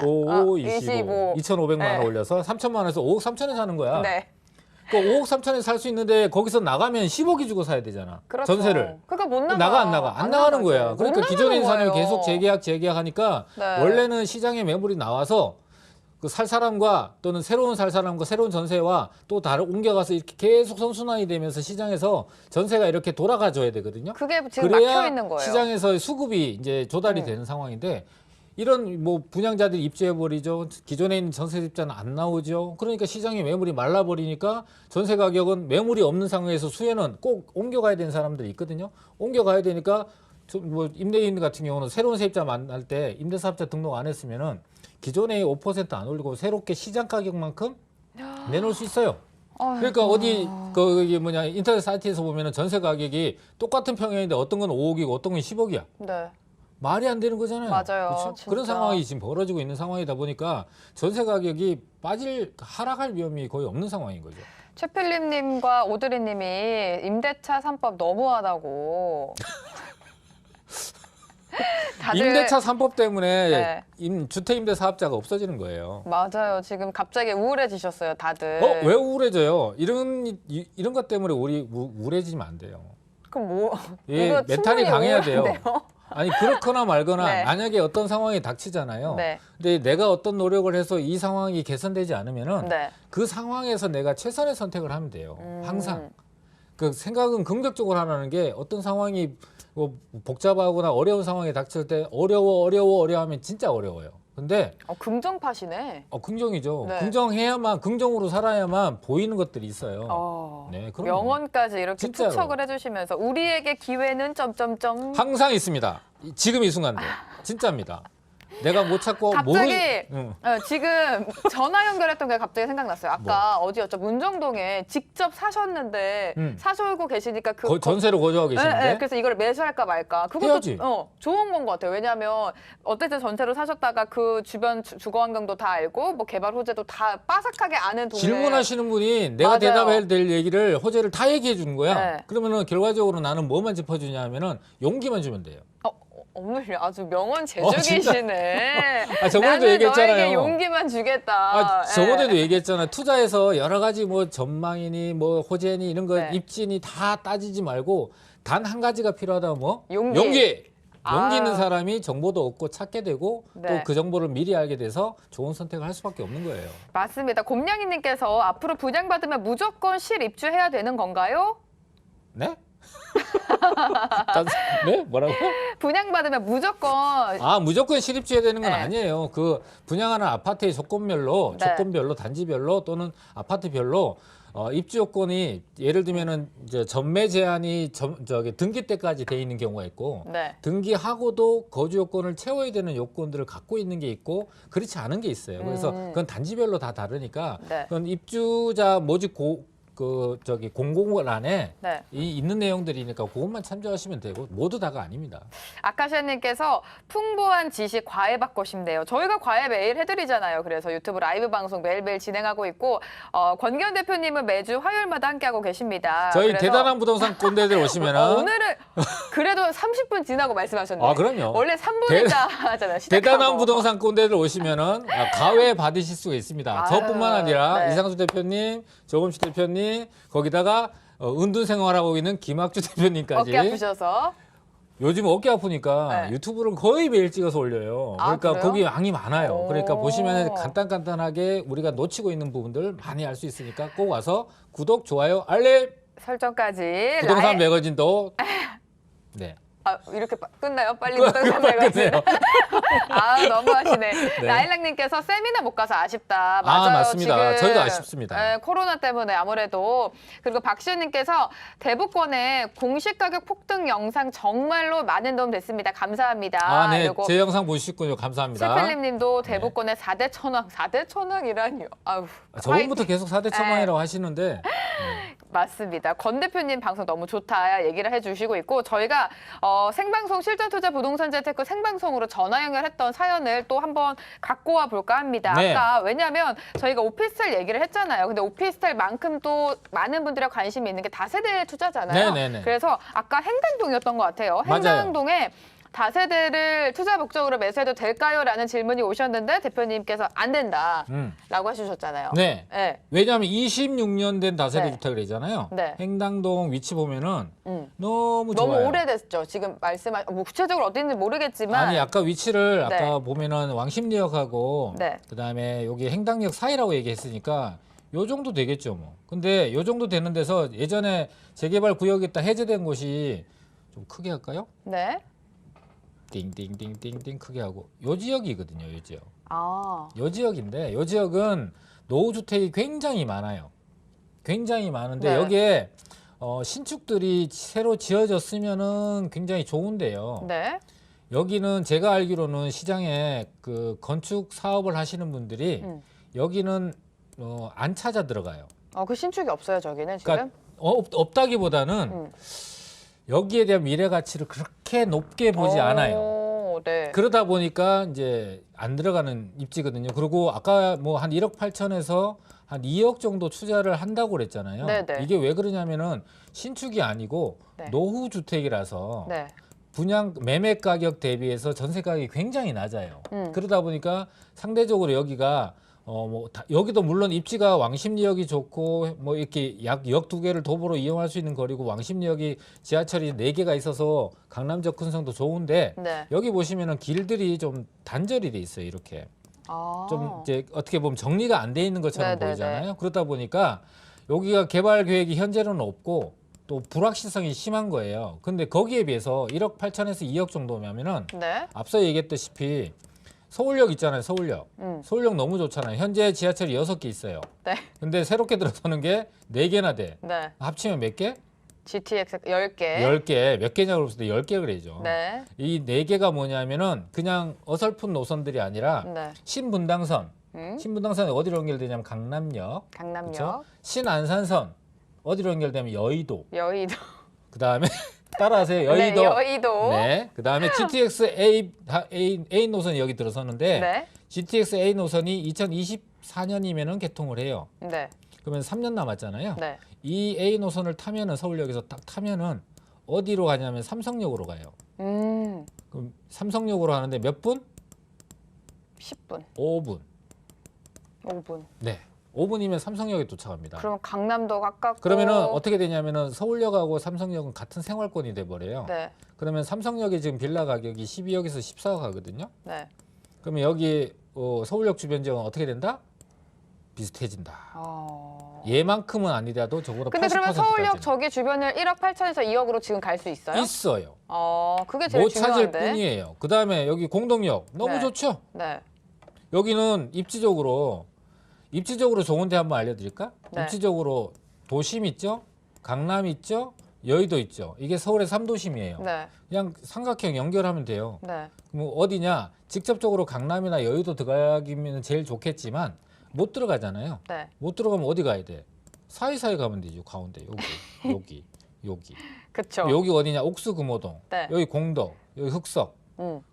5, 25. 2,500만 원 네. 올려서 3천만 원에서 5억 3천에 사는 거야. 네. 그 5억 3천에 살 수 있는데 거기서 나가면 10억이 주고 사야 되잖아. 그렇죠. 전세를. 그러니까 못 나가. 나가 안 나가? 안 나가는 나가죠. 거야. 못 그러니까 나가는 기존에 있는 사람이 거예요. 계속 재계약하니까 네. 원래는 시장에 매물이 나와서 그 살 사람과 또는 새로운 살 사람과 새로운 전세와 또 다른 옮겨가서 이렇게 계속 선순환이 되면서 시장에서 전세가 이렇게 돌아가 줘야 되거든요. 그게 지금 그래야 막혀 있는 거예요. 시장에서의 수급이 이제 조달이 되는 상황인데 이런 뭐 분양자들이 입주해버리죠. 기존에 있는 전세입자는 안 나오죠. 그러니까 시장에 매물이 말라버리니까 전세 가격은 매물이 없는 상황에서 수혜는 꼭 옮겨가야 되는 사람들이 있거든요. 옮겨가야 되니까 뭐 임대인 같은 경우는 새로운 세입자 만날 때 임대사업자 등록 안 했으면은 기존에 5%안 올리고 새롭게 시장 가격만큼 내놓을 수 있어요. 그러니까 어디 거기 뭐냐 인터넷 사이트에서 보면은 전세 가격이 똑같은 평형인데 어떤 건 5억이고 어떤 건 10억이야. 네. 말이 안 되는 거잖아요. 맞아요. 그렇죠? 진짜. 그런 상황이 지금 벌어지고 있는 상황이다 보니까 전세 가격이 하락할 위험이 거의 없는 상황인 거죠. 최필립님과 오드리님이 임대차 3법 너무하다고. 다들 임대차 3법 때문에 네. 주택임대 사업자가 없어지는 거예요. 맞아요. 지금 갑자기 우울해지셨어요, 다들. 왜 우울해져요? 이런 것 때문에 우리 우울해지면 안 돼요. 그럼 뭐? 예, 이거 메탈이 충분히 강해야 돼요. 우울한데요? 아니 그렇거나 말거나 네. 만약에 어떤 상황이 닥치잖아요. 네. 근데 내가 어떤 노력을 해서 이 상황이 개선되지 않으면은 네. 그 상황에서 내가 최선의 선택을 하면 돼요. 항상. 그 생각은 긍정적으로 하라는 게 어떤 상황이 뭐 복잡하거나 어려운 상황에 닥칠 때 어려워 하면 진짜 어려워요. 근데 긍정파시네. 긍정이죠. 네. 긍정해야만 긍정으로 살아야만 보이는 것들이 있어요. 네, 그럼요. 명언까지 이렇게 진짜로. 투척을 해주시면서 우리에게 기회는 점점점. 항상 있습니다. 지금 이 순간도 진짜입니다. 내가 못 찾고 갑자기 응. 지금 전화 연결했던 게 갑자기 생각났어요. 아까 어디였죠? 문정동에 직접 사셨는데 사시고 계시니까 전세로 거주하고 계시는데 네, 그래서 이걸 매수할까 말까. 그것도 해야지. 좋은 건 것 같아요. 왜냐하면 어쨌든 전세로 사셨다가 그 주변 주거 환경도 다 알고 뭐 개발 호재도 다 빠삭하게 아는 동네. 질문하시는 분이 내가 맞아요. 대답해야 될 얘기를 호재를 다 얘기해 주는 거야. 네. 그러면은 결과적으로 나는 뭐만 짚어주냐 하면은 용기만 주면 돼요. 오늘 아주 명언 진짜? 제조기시네. 저번에도 나는 얘기했잖아요. 너에게 용기만 주겠다. 저번에도 예. 얘기했잖아요. 투자에서 여러 가지 뭐 전망이니 뭐 호재니 이런 거 네. 입지니 다 따지지 말고 단 한 가지가 필요하다 뭐 용기. 용기 있는 사람이 정보도 얻고 찾게 되고 네. 또 그 정보를 미리 알게 돼서 좋은 선택을 할 수밖에 없는 거예요. 맞습니다. 곰냥이님께서 앞으로 분양받으면 무조건 실입주해야 되는 건가요? 네? 네? 뭐라고? 분양받으면 무조건 무조건 실입주해야 되는 건 네. 아니에요. 그 분양하는 아파트의 조건별로 네. 단지별로 또는 아파트별로 입주 요건이 예를 들면은 이제 전매 제한이 등기 때까지 돼 있는 경우가 있고 네. 등기하고도 거주 요건을 채워야 되는 요건들을 갖고 있는 게 있고 그렇지 않은 게 있어요. 그래서 그건 단지별로 다 다르니까 네. 그건 입주자 모집 공고란에 네. 있는 내용들이니까 그것만 참조하시면 되고 모두 다가 아닙니다. 아카시아님께서 풍부한 지식 과외받고 싶네요. 저희가 과외 매일 해드리잖아요. 그래서 유튜브 라이브 방송 매일매일 진행하고 있고 권기현 대표님은 매주 화요일마다 함께하고 계십니다. 저희 그래서 대단한 부동산 꼰대들 오시면은 오늘은 그래도 30분 지나고 말씀하셨네요. 그럼요. 원래 3분 있다 하잖아요. 시작하고. 대단한 부동산 꼰대들 오시면은 가외 받으실 수가 있습니다. 저뿐만 아니라 네. 이상수 대표님, 조금식 대표님, 거기다가 은둔 생활하고 있는 김학주 대표님까지. 어깨 아프셔서. 요즘 어깨 아프니까 네. 유튜브를 거의 매일 찍어서 올려요. 그러니까 그래요? 거기 양이 많아요. 오. 그러니까 보시면 간단하게 우리가 놓치고 있는 부분들 많이 알 수 있으니까 꼭 와서 구독, 좋아요, 알림, 설정까지. 부동산 매거진도 네. 이렇게 끝나요? 빨리 부동산 매거진. 너무하시네. 네. 라일락님께서 세미나 못 가서 아쉽다. 맞아요. 맞습니다. 지금, 저희도 아쉽습니다. 코로나 때문에 아무래도. 그리고 박시현님께서 대북권의 공시 가격 폭등 영상 정말로 많은 도움 됐습니다. 감사합니다. 네. 그리고 제 영상 보시군요. 감사합니다. 최필림님도 대북권의 4대 천왕. 4대 천왕이라니요. 저번부터 계속 4대 천왕이라고 하시는데 맞습니다. 권 대표님 방송 너무 좋다 얘기를 해주시고 있고 저희가 생방송 실전투자 부동산 재테크 생방송으로 전화 연결했던 사연을 또 한번 갖고 와 볼까 합니다. 네. 아까 왜냐하면 저희가 오피스텔 얘기를 했잖아요. 근데 오피스텔만큼 또 많은 분들이 관심이 있는 게 다세대 투자잖아요. 네네네. 그래서 아까 행당동이었던 것 같아요. 맞아요. 행당동에 다세대를 투자 목적으로 매수해도 될까요? 라는 질문이 오셨는데 대표님께서 안 된다라고 해주셨잖아요. 네. 네. 왜냐하면 26년 된 다세대 네. 주택이잖아요. 네. 행당동 위치 보면은 너무 좋아요. 너무 오래됐죠. 지금 뭐 구체적으로 어딘지 모르겠지만 아니 아까 위치를 네. 아까 보면은 왕십리역하고 네. 그다음에 여기 행당역 사이라고 얘기했으니까 요 정도 되겠죠 뭐. 근데 요 정도 되는 데서 예전에 재개발 구역이 딱 해제된 곳이 좀 크게 할까요? 네. 띵띵띵띵띵 크게 하고 요 지역이거든요. 요 지역. 아, 요 지역인데 요 지역은 노후 주택이 굉장히 많아요. 굉장히 많은데 네. 여기에 신축들이 새로 지어졌으면은 굉장히 좋은데요. 네. 여기는 제가 알기로는 시장에 그 건축 사업을 하시는 분들이 여기는 안 찾아 들어가요. 그 신축이 없어요, 저기는 지금. 그러니까 없다기보다는 여기에 대한 미래 가치를 그렇게 높게 보지 않아요. 네. 그러다 보니까 이제 안 들어가는 입지거든요. 그리고 아까 뭐 한 1억 8천에서 한 2억 정도 투자를 한다고 그랬잖아요. 네네. 이게 왜 그러냐면은 신축이 아니고 네. 노후 주택이라서 네. 분양 매매 가격 대비해서 전세 가격이 굉장히 낮아요. 그러다 보니까 상대적으로 여기가 여기도 물론 입지가 왕십리역이 좋고 뭐 이렇게 약 역 2개를 도보로 이용할 수 있는 거리고 왕십리역이 지하철이 4개가 있어서 강남 접근성도 좋은데 네. 여기 보시면은 길들이 좀 단절이 돼 있어요. 이렇게 좀 이제 어떻게 보면 정리가 안 돼 있는 것처럼 네네네. 보이잖아요. 그러다 보니까 여기가 개발 계획이 현재로는 없고 또 불확실성이 심한 거예요. 근데 거기에 비해서 1억 8천에서 2억 정도면은 네. 앞서 얘기했다시피 서울역 있잖아요. 서울역. 음. 서울역 너무 좋잖아요. 현재 지하철이 6개 있어요. 네. 근데 새롭게 들어서는 게 4개나 돼. 네. 합치면 몇 개? GTX 10개. 10개. 몇 개냐고 그랬을 때 10개 그래죠. 네. 이 4개가 뭐냐면은 그냥 어설픈 노선들이 아니라 네. 신분당선. 음. 신분당선이 어디로 연결되냐면 강남역. 강남역. 그렇죠? 신안산선. 어디로 연결되면 여의도. 여의도. 그다음에 따라하세요. 여의도. 네, 여의도. 네. 그다음에 GTX A 노선이 여기 들어서는데 네. GTX A 노선이 2024년이면은 개통을 해요. 네. 그러면 3년 남았잖아요. 네. 이 A 노선을 타면은 서울역에서 딱 타면은 어디로 가냐면 삼성역으로 가요. 그럼 삼성역으로 하는데 몇 분? 10분. 5분. 5분. 네. 5분이면 삼성역에 도착합니다. 그럼 강남도 가깝고. 그러면은 어떻게 되냐면은 서울역하고 삼성역은 같은 생활권이 돼 버려요. 네. 그러면 삼성역에 지금 빌라 가격이 12억에서 14억 하거든요. 네. 그러면 여기 서울역 주변 지역은 어떻게 된다? 비슷해진다. 얘만큼은 아니더라도 적어도 80%까지는 근데 그러면 서울역 저기 주변을 1억 8천에서 2억으로 지금 갈 수 있어요? 있어요. 그게 제일 못 찾을 중요한데. 뿐이에요. 그다음에 여기 공동역 너무 네. 좋죠. 네. 여기는 입지적으로 좋은 데 한번 알려드릴까? 네. 입지적으로 도심 있죠, 강남 있죠, 여의도 있죠. 이게 서울의 3도심이에요. 네. 그냥 삼각형 연결하면 돼요. 네. 그럼 어디냐? 직접적으로 강남이나 여의도 들어가기면 제일 좋겠지만 못 들어가잖아요. 네. 못 들어가면 어디 가야 돼? 사이사이 가면 되죠. 가운데 여기. 그쵸. 여기 어디냐? 옥수금호동. 네. 여기 공덕, 여기 흑석.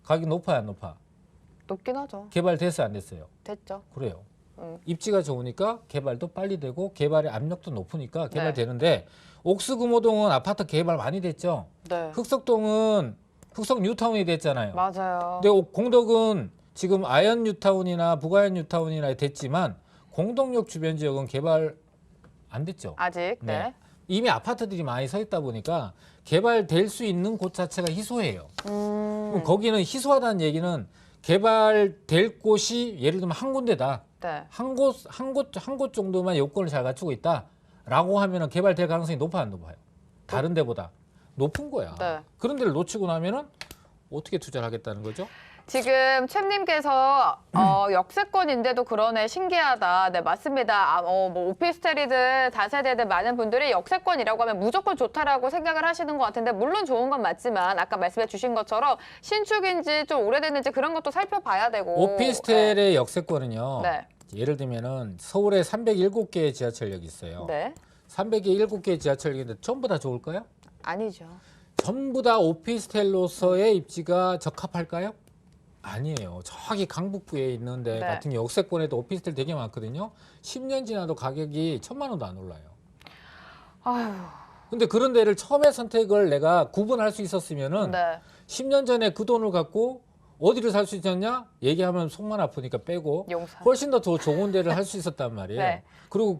가격이 높아요, 안 높아? 높긴 하죠. 개발됐어요, 안 됐어요? 됐죠. 그래요. 입지가 좋으니까 개발도 빨리 되고 개발의 압력도 높으니까 개발되는데 옥수금호동은 아파트 개발 많이 됐죠. 네. 흑석동은 흑석 뉴타운이 됐잖아요. 맞아요. 근데 공덕은 지금 아현 뉴타운이나 북아현 뉴타운이나 됐지만 공덕역 주변 지역은 개발 안 됐죠. 아직. 네. 이미 아파트들이 많이 서 있다 보니까 개발될 수 있는 곳 자체가 희소해요. 그럼 거기는 희소하다는 얘기는 개발될 곳이 예를 들면 한 군데다. 네. 한 곳 정도만 요건을 잘 갖추고 있다라고 하면은 개발될 가능성이 높아 안 높아요? 다른 데보다 높은 거야. 네. 그런 데를 놓치고 나면은 어떻게 투자를 하겠다는 거죠? 지금 챔님께서 역세권인데도 그러네 신기하다. 네 맞습니다. 뭐 오피스텔이든 다세대든 많은 분들이 역세권이라고 하면 무조건 좋다라고 생각을 하시는 것 같은데 물론 좋은 건 맞지만 아까 말씀해 주신 것처럼 신축인지 좀 오래됐는지 그런 것도 살펴봐야 되고. 오피스텔의 역세권은요. 네. 예를 들면은 서울에 307개의 지하철역이 있어요. 네. 307개의 지하철역인데 전부 다 좋을까요? 아니죠. 전부 다 오피스텔로서의 입지가 적합할까요? 아니에요. 저기 강북부에 있는 데 네. 같은 역세권에도 오피스텔 되게 많거든요. 10년 지나도 가격이 1,000만 원도 안 올라요. 아휴. 근데 그런 데를 처음에 선택을 내가 구분할 수 있었으면은 네. 10년 전에 그 돈을 갖고 어디를 살 수 있었냐? 얘기하면 속만 아프니까 빼고 용산. 훨씬 더 좋은 데를 할 수 있었단 말이에요. 네. 그리고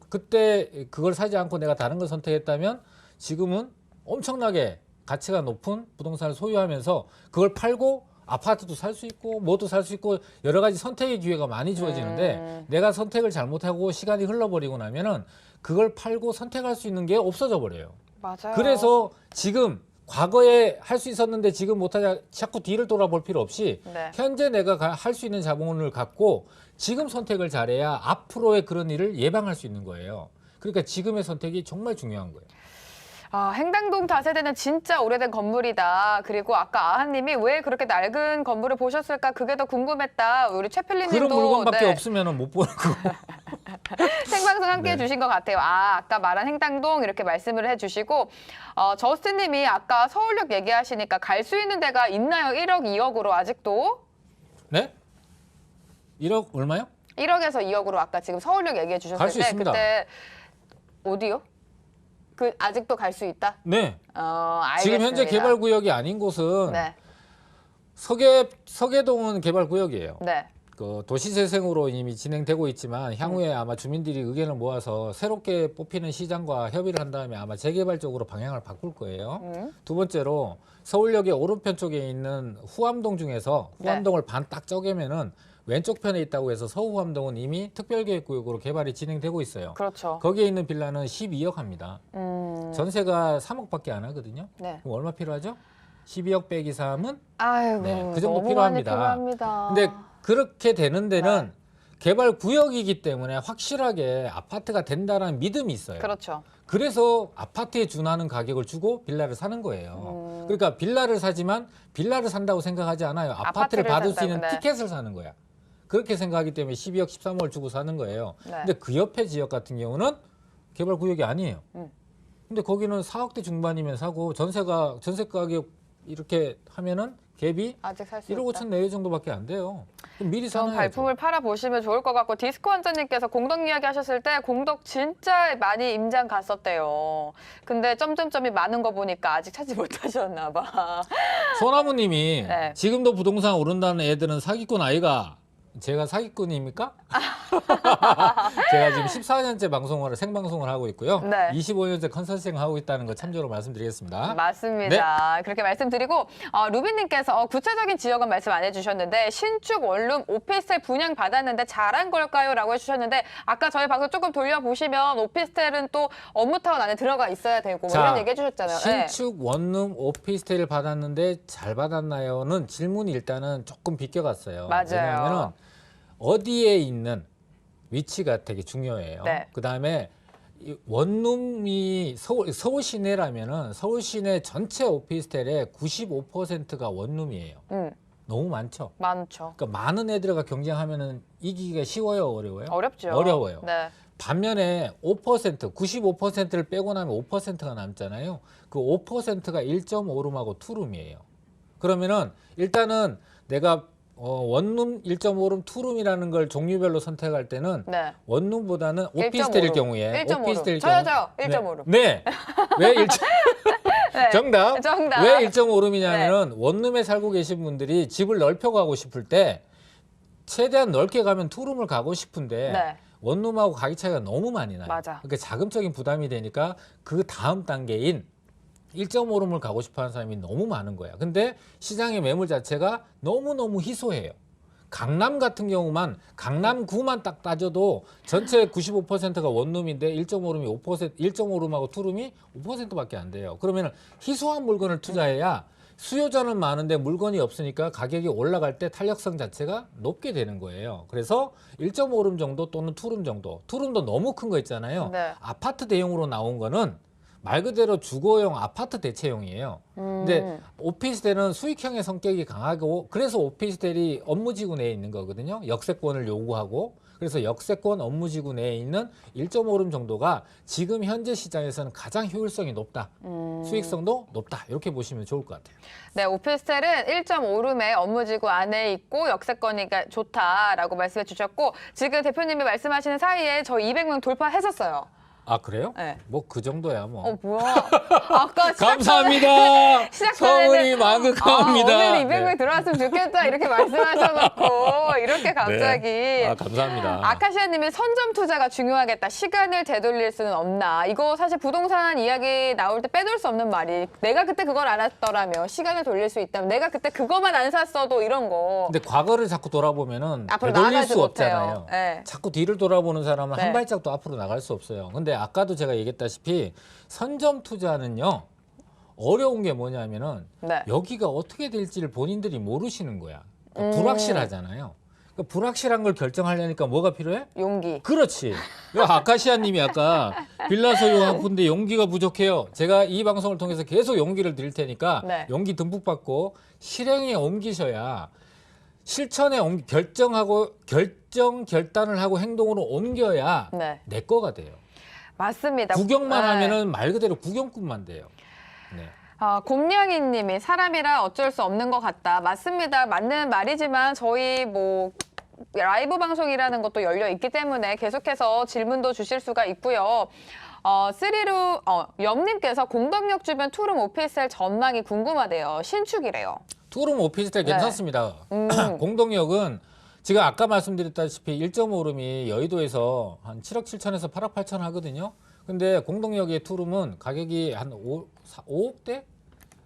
그때 그걸 사지 않고 내가 다른 걸 선택했다면 지금은 엄청나게 가치가 높은 부동산을 소유하면서 그걸 팔고 아파트도 살 수 있고 뭐도 살 수 있고 여러 가지 선택의 기회가 많이 주어지는데 내가 선택을 잘못하고 시간이 흘러버리고 나면은 그걸 팔고 선택할 수 있는 게 없어져 버려요. 맞아요. 그래서 지금 과거에 할 수 있었는데 지금 못하냐 자꾸 뒤를 돌아볼 필요 없이 네. 현재 내가 할 수 있는 자본을 갖고 지금 선택을 잘해야 앞으로의 그런 일을 예방할 수 있는 거예요. 그러니까 지금의 선택이 정말 중요한 거예요. 행당동 다세대는 진짜 오래된 건물이다. 그리고 아까 아하님이 왜 그렇게 낡은 건물을 보셨을까? 그게 더 궁금했다. 우리 최필리님도 그런 물건밖에 없으면 못 보는 거고. 생방송 함께 네. 해주신 것 같아요. 아까 말한 행당동 이렇게 말씀을 해주시고 저스트님이 아까 서울역 얘기하시니까 갈 수 있는 데가 있나요? 1억, 2억으로 아직도? 네? 1억 얼마요? 1억에서 2억으로 아까 지금 서울역 얘기해 주셨을 갈수 때 있습니다. 그때 어디요? 아직도 갈 수 있다? 네. 알겠습니다. 지금 현재 개발 구역이 아닌 곳은 네. 서계동은 개발 구역이에요. 네. 그 도시재생으로 이미 진행되고 있지만 향후에 아마 주민들이 의견을 모아서 새롭게 뽑히는 시장과 협의를 한 다음에 아마 재개발 쪽으로 방향을 바꿀 거예요. 두 번째로 서울역의 오른편 쪽에 있는 후암동 중에서 후암동을 반 딱 쪼개면은 왼쪽 편에 있다고 해서 서후암동은 이미 특별계획구역으로 개발이 진행되고 있어요. 그렇죠. 거기에 있는 빌라는 12억 합니다. 전세가 3억밖에 안 하거든요. 네. 그럼 얼마 필요하죠? 12억 빼기 3은 아이고, 네, 그 정도 너무 필요합니다. 많이 필요합니다. 근데 그렇게 되는 데는 개발 구역이기 때문에 확실하게 아파트가 된다는 믿음이 있어요. 그렇죠. 그래서 아파트에 준하는 가격을 주고 빌라를 사는 거예요. 그러니까 빌라를 사지만 빌라를 산다고 생각하지 않아요. 아파트를 받을 수 있는 산다고, 네. 티켓을 사는 거야. 그렇게 생각하기 때문에 12억, 13억을 주고 사는 거예요. 네. 근데 그 옆에 지역 같은 경우는 개발 구역이 아니에요. 근데 거기는 4억대 중반이면 사고 전세 가격 이렇게 하면은 갭이 아직 살 수 1억 있다. 5천 내외 정도밖에 안 돼요. 그럼 미리 좀 사놔야죠. 발품을 팔아보시면 좋을 것 같고 디스코 원장님께서 공덕 이야기 하셨을 때 공덕 진짜 많이 임장 갔었대요. 근데 점점점이 많은 거 보니까 아직 찾지 못하셨나 봐. 소나무님이 네. 지금도 부동산 오른다는 애들은 사기꾼 아이가? 제가 사기꾼입니까? 제가 지금 14년째 생방송을 하고 있고요. 네. 25년째 컨설팅 하고 있다는 거 참조로 말씀드리겠습니다. 맞습니다. 네. 그렇게 말씀드리고 루비님께서 구체적인 지역은 말씀 안 해주셨는데 신축 원룸 오피스텔 분양 받았는데 잘한 걸까요? 라고 해주셨는데 아까 저희 방송 조금 돌려보시면 오피스텔은 또 업무타운 안에 들어가 있어야 되고 뭐 이런 얘기 해주셨잖아요. 네. 신축 원룸 오피스텔을 받았는데 잘 받았나요?는 질문이 일단은 조금 비껴갔어요. 맞아요. 왜냐하면 어디에 있는 위치가 되게 중요해요. 네. 그다음에 이 원룸이 서울 시내라면은 서울 시내 전체 오피스텔의 95%가 원룸이에요. 너무 많죠. 많죠. 그러니까 많은 애들과 경쟁하면은 이기기가 쉬워요, 어려워요? 어렵죠. 어려워요. 네. 반면에 5%, 95%를 빼고 나면 5%가 남잖아요. 그 5%가 1.5룸하고 투룸이에요. 그러면은 일단은 내가 원룸 1.5룸, 투룸이라는 걸 종류별로 선택할 때는 네. 원룸보다는 오피스텔일 1.5룸. 경우에 1.5룸. 오피스텔일 저요, 경우 1.5룸. 네. 왜 1. 네. 정답. 정답. 왜 1.5룸이냐면은 원룸에 살고 계신 분들이 집을 넓혀 가고 싶을 때 최대한 넓게 가면 투룸을 가고 싶은데 네. 원룸하고 가격 차이가 너무 많이 나요. 맞아. 그러니까 자금적인 부담이 되니까 그 다음 단계인 1.5룸을 가고 싶어 하는 사람이 너무 많은 거야. 근데 시장의 매물 자체가 너무너무 희소해요. 강남 같은 경우만 강남구만 딱 따져도 전체 95%가 원룸인데 1.5룸이 5%, 1.5룸하고 투룸이 5%밖에 안 돼요. 그러면 희소한 물건을 투자해야 수요자는 많은데 물건이 없으니까 가격이 올라갈 때 탄력성 자체가 높게 되는 거예요. 그래서 1.5룸 정도 또는 투룸 정도. 투룸도 너무 큰 거 있잖아요. 네. 아파트 대용으로 나온 거는 말 그대로 주거용 아파트 대체용이에요. 근데 오피스텔은 수익형의 성격이 강하고 그래서 오피스텔이 업무지구 내에 있는 거거든요. 역세권을 요구하고 그래서 역세권 업무지구 내에 있는 1.5룸 정도가 지금 현재 시장에서는 가장 효율성이 높다. 수익성도 높다. 이렇게 보시면 좋을 것 같아요. 네, 오피스텔은 1.5룸의 업무지구 안에 있고 역세권이가 좋다라고 말씀해 주셨고 지금 대표님이 말씀하시는 사이에 저 200명 돌파했었어요. 아 그래요? 네. 뭐 그 정도야 뭐. 뭐야? 아까 감사합니다. 시작 성은이 만극합니다. 오늘 200명 들어왔으면 좋겠다 이렇게 말씀하셔놓고 이렇게 갑자기. 네. 아 감사합니다. 아카시아님이 선점 투자가 중요하겠다. 시간을 되돌릴 수는 없나. 이거 사실 부동산 이야기 나올 때 빼놓을 수 없는 말이 내가 그때 그걸 안 했더라면 시간을 돌릴 수 있다면 내가 그때 그거만 안 샀어도 이런 거. 근데 과거를 자꾸 돌아보면은 앞으로 되돌릴 나아가지 수 못해요. 없잖아요. 네. 자꾸 뒤를 돌아보는 사람은 네. 한 발짝도 앞으로 나갈 수 없어요. 근데 아까도 제가 얘기했다시피 선점 투자는요. 어려운 게 뭐냐면은 네. 여기가 어떻게 될지를 본인들이 모르시는 거야. 음. 그러니까 불확실하잖아요. 그러니까 불확실한 걸 결정하려니까 뭐가 필요해? 용기. 그렇지. 아카시아 님이 아까 빌라 소유하고 근데 용기가 부족해요. 제가 이 방송을 통해서 계속 용기를 드릴 테니까 네. 용기 듬뿍 받고 실행에 옮기셔야 실천에 결단을 하고 행동으로 옮겨야 네. 내 거가 돼요. 맞습니다. 구경만 네. 하면은 말 그대로 구경꾼만 돼요. 네. 곰냥이 님이 사람이라 어쩔 수 없는 것 같다. 맞습니다. 맞는 말이지만 저희 뭐 라이브 방송이라는 것도 열려 있기 때문에 계속해서 질문도 주실 수가 있고요. 염님께서 공덕역 주변 투룸 오피스텔 전망이 궁금하대요. 신축이래요. 투룸 오피스텔 네. 괜찮습니다. 공동역은 지금 아까 말씀드렸다시피 1.5룸이 여의도에서 한 7억 7천에서 8억 8천 하거든요. 근데 공동역의 투룸은 가격이 한 5억대?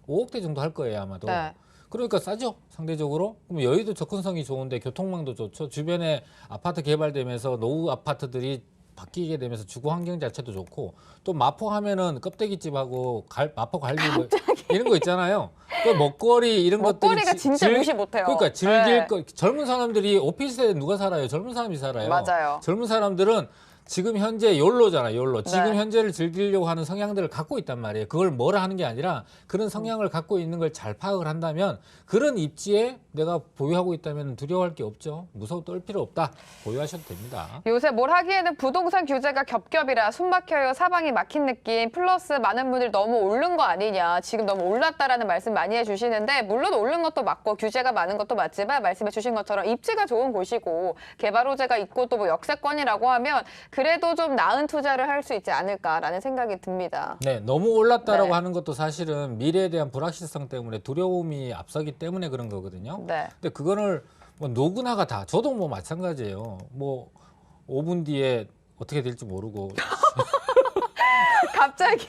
5억대 정도 할 거예요, 아마도. 네. 그러니까 싸죠, 상대적으로. 그럼 여의도 접근성이 좋은데 교통망도 좋죠. 주변에 아파트 개발되면서 노후 아파트들이 바뀌게 되면서 주거 환경 자체도 좋고 또 마포 하면은 껍데기집하고 마포 갈비 뭐 이런 거 있잖아요. 그 먹거리 이런 것들이 먹거리가 진짜 무시 못해요. 그러니까 즐길 네. 거 젊은 사람들이 오피스에 누가 살아요? 젊은 사람이 살아요. 맞아요. 젊은 사람들은 지금 현재 욜로잖아요. 욜로. 지금 네. 현재를 즐기려고 하는 성향들을 갖고 있단 말이에요. 그걸 뭐라 하는 게 아니라 그런 성향을 갖고 있는 걸 잘 파악을 한다면 그런 입지에 내가 보유하고 있다면 두려워할 게 없죠. 무서워 떨 필요 없다. 보유하셔도 됩니다. 요새 뭘 하기에는 부동산 규제가 겹겹이라 숨 막혀요. 사방이 막힌 느낌. 플러스 많은 분들이 너무 오른 거 아니냐. 지금 너무 올랐다라는 말씀 많이 해주시는데 물론 오른 것도 맞고 규제가 많은 것도 맞지만 말씀해 주신 것처럼 입지가 좋은 곳이고 개발 호재가 있고 또 뭐 역세권이라고 하면 그래도 좀 나은 투자를 할 수 있지 않을까라는 생각이 듭니다. 네, 너무 올랐다라고 네. 하는 것도 사실은 미래에 대한 불확실성 때문에 두려움이 앞서기 때문에 그런 거거든요. 네. 근데 그거를 뭐 누구나가 다 저도 뭐 마찬가지예요. 뭐 5분 뒤에 어떻게 될지 모르고 갑자기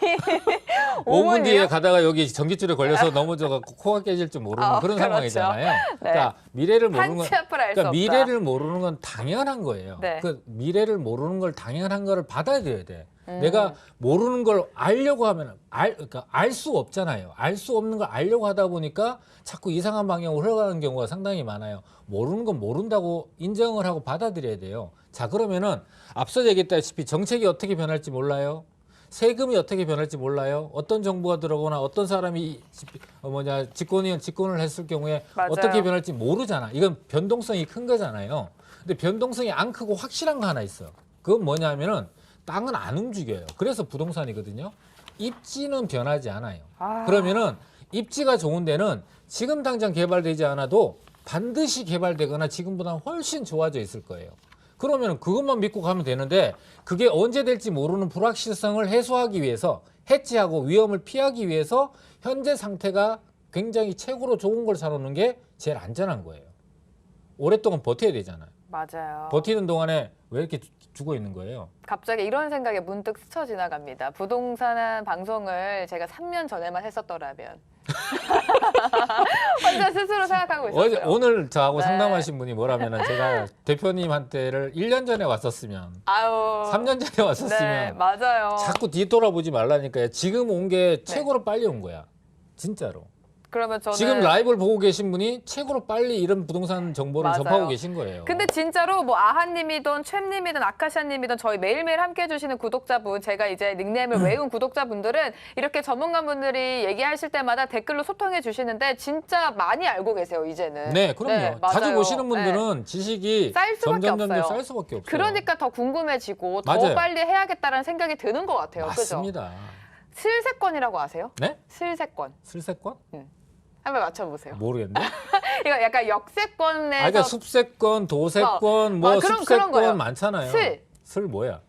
5분 뒤에 오분이요? 가다가 여기 전기줄에 걸려서 넘어져갖고 코가 깨질지 모르는 그런 그렇죠. 상황이잖아요. 네. 그러니까 미래를 모르는 건 한치 앞을 알 수 그러니까 없다. 미래를 모르는 건 당연한 거예요. 네. 그 미래를 모르는 걸 당연한 거를 받아들여야 돼. 내가 모르는 걸 알려고 하면 그러니까 알 수 없잖아요. 알 수 없는 걸 알려고 하다 보니까 자꾸 이상한 방향으로 흘러가는 경우가 상당히 많아요. 모르는 건 모른다고 인정을 하고 받아들여야 돼요. 자, 그러면은 앞서 얘기했다시피 정책이 어떻게 변할지 몰라요. 세금이 어떻게 변할지 몰라요. 어떤 정부가 들어오거나 어떤 사람이 집권을 했을 경우에 맞아요. 어떻게 변할지 모르잖아. 이건 변동성이 큰 거잖아요. 근데 변동성이 안 크고 확실한 거 하나 있어. 그건 뭐냐면은 땅은 안 움직여요. 그래서 부동산이거든요. 입지는 변하지 않아요. 그러면은 입지가 좋은 데는 지금 당장 개발되지 않아도 반드시 개발되거나 지금보다 훨씬 좋아져 있을 거예요. 그러면 그것만 믿고 가면 되는데 그게 언제 될지 모르는 불확실성을 해소하기 위해서 해지하고 위험을 피하기 위해서 현재 상태가 굉장히 최고로 좋은 걸 사놓는 게 제일 안전한 거예요. 오랫동안 버텨야 되잖아요. 맞아요. 버티는 동안에 왜 이렇게 죽어 있는 거예요? 갑자기 이런 생각이 문득 스쳐 지나갑니다. 부동산 방송을 제가 3년 전에만 했었더라면 혼자 스스로 생각하고 있었어요. 오늘 저하고 네. 상담하신 분이 뭐라면은 제가 대표님한테를 1년 전에 왔었으면 아유. 3년 전에 네, 왔었으면 맞아요. 자꾸 뒤돌아보지 말라니까요. 지금 온 게 최고로 빨리 온 거야. 진짜로. 그러면 저는 지금 라이브를 보고 계신 분이 최고로 빨리 이런 부동산 정보를 맞아요. 접하고 계신 거예요. 근데 진짜로 뭐 아하님이든 챔님이든 아카샤님이든 저희 매일매일 함께 해주시는 구독자분, 제가 이제 닉네임을 외운 구독자분들은 이렇게 전문가분들이 얘기하실 때마다 댓글로 소통해 주시는데 진짜 많이 알고 계세요 이제는. 네, 그럼요. 맞아요. 자주 보시는 네. 분들은 지식이 쌓일 수밖에 점점 없어요. 쌓일 수밖에 없어요. 그러니까 더 궁금해지고 더 맞아요. 빨리 해야겠다라는 생각이 드는 것 같아요. 그죠? 맞습니다. 슬세권이라고 아세요? 네? 슬세권. 슬세권? 한번 맞춰보세요. 모르겠네. 이거 약간 역세권에서 그러니까 숲세권, 도세권, 뭐 그런 숲세권 거예요. 많잖아요. 슬 뭐야?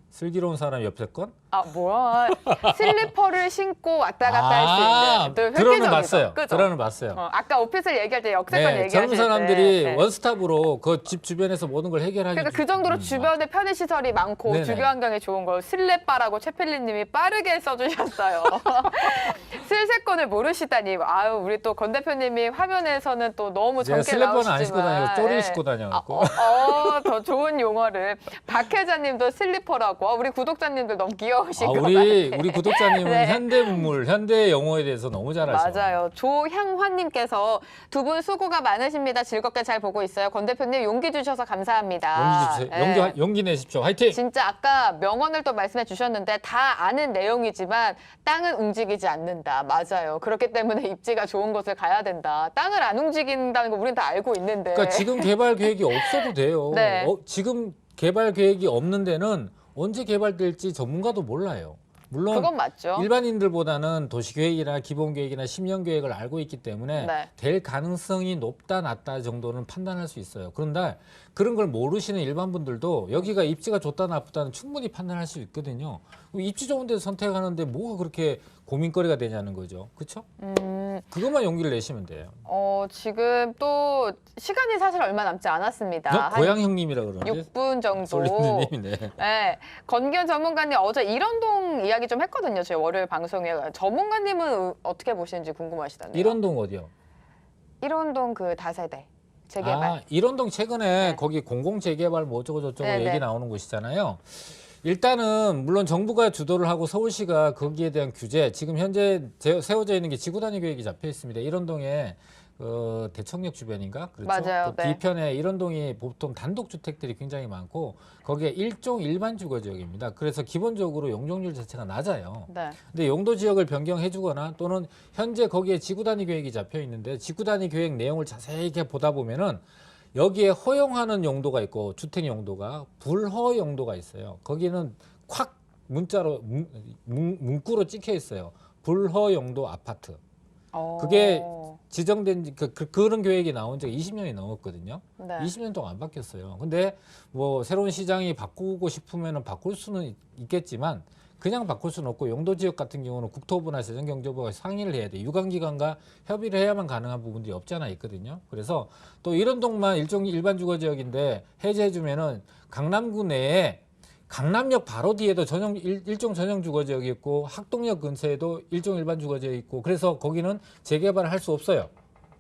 슬기로운 사람 옆세권? 아 뭐야 슬리퍼를 신고 왔다 갔다 할 수 있는 또 들어는 획기적이죠. 봤어요. 그죠? 들어는 봤어요. 아까 오피스를 얘기할 때 역세권 네, 얘기하실 젊은 사람들이 때. 원스톱으로 그 집 주변에서 모든 걸 해결하기 그러니까 그 정도로 주변에 편의 시설이 많고 네네. 주변 환경이 좋은 걸 슬레바라고 최필리님이 빠르게 써주셨어요. 슬세권을 모르시다니. 아유 우리 또 권 대표님이 화면에서는 또 너무 제가 젊게 슬리퍼는 나오시지만 안 신고 다니고 쪼리 예. 신고 다녀갖고. 더 좋은 용어를 박혜자님도 슬리퍼라고. 우리 구독자님들 너무 귀여우신 것 우리 같아요. 구독자님은 네. 현대 문물, 현대 영어에 대해서 너무 잘 아셔. 맞아요. 조향환님께서 두 분 수고가 많으십니다. 즐겁게 잘 보고 있어요. 권 대표님 용기 주셔서 감사합니다. 용기 주세요. 예. 용기 내십시오. 화이팅! 진짜 아까 명언을 또 말씀해 주셨는데 다 아는 내용이지만 땅은 움직이지 않는다. 맞아요. 그렇기 때문에 입지가 좋은 곳을 가야 된다. 땅을 안 움직인다는 거 우린 다 알고 있는데. 그러니까 지금 개발 계획이 없어도 돼요. 네. 지금 개발 계획이 없는 데는 언제 개발될지 전문가도 몰라요. 물론 그건 맞죠. 일반인들보다는 도시계획이나 기본계획이나 10년 계획을 알고 있기 때문에 네. 될 가능성이 높다 낮다 정도는 판단할 수 있어요. 그런데 그런 걸 모르시는 일반 분들도 여기가 입지가 좋다 나쁘다는 충분히 판단할 수 있거든요. 입지 좋은 데서 선택하는데 뭐가 그렇게 고민거리가 되냐는 거죠. 그렇죠? 그것만 용기를 내시면 돼요. 지금 또 시간이 사실 얼마 남지 않았습니다. 한 고향 형님이라 그러는데 6분 정도. 솔리님이네. 네, 권기현 전문가님 어제 일원동 이야기 좀 했거든요. 저희 월요일 방송에. 전문가님은 어떻게 보시는지 궁금하시다네요. 일원동 어디요? 일원동 그 다세대 재개발. 일원동 최근에 네. 거기 공공 재개발 뭐 어쩌고 저쩌고 네, 얘기 네. 나오는 곳이잖아요. 일단은 물론 정부가 주도를 하고 서울시가 거기에 대한 규제, 지금 현재 세워져 있는 게 지구 단위 계획이 잡혀 있습니다. 일원동에 대청역 주변인가? 그렇죠. 맞아요. 그 네. 뒤편에 일원동이 보통 단독 주택들이 굉장히 많고 거기에 일종 일반 주거 지역입니다. 그래서 기본적으로 용적률 자체가 낮아요. 네. 근데 용도 지역을 변경해 주거나 또는 현재 거기에 지구 단위 계획이 잡혀 있는데 지구 단위 계획 내용을 자세히 이렇게 보다 보면은 여기에 허용하는 용도가 있고 주택 용도가 불허 용도가 있어요. 거기는 콱 문자로 문구로 찍혀 있어요. 불허 용도 아파트. 그게 지정된 그런 계획이 나온 지가 20년이 넘었거든요. 네. 20년 동안 안 바뀌었어요. 근데 뭐 새로운 시장이 바꾸고 싶으면은 바꿀 수는 있겠지만 그냥 바꿀 수는 없고 용도 지역 같은 경우는 국토부나 재정경제부가 상의를 해야 돼. 유관기관과 협의를 해야만 가능한 부분들이 없지 않아 있거든요. 그래서 또 이런 동만 일반 주거 지역인데 해제해 주면은 강남구 내에 강남역 바로 뒤에도 일종 전용 주거 지역이 있고 학동역 근처에도 일종 일반 주거 지역이 있고 그래서 거기는 재개발을 할 수 없어요.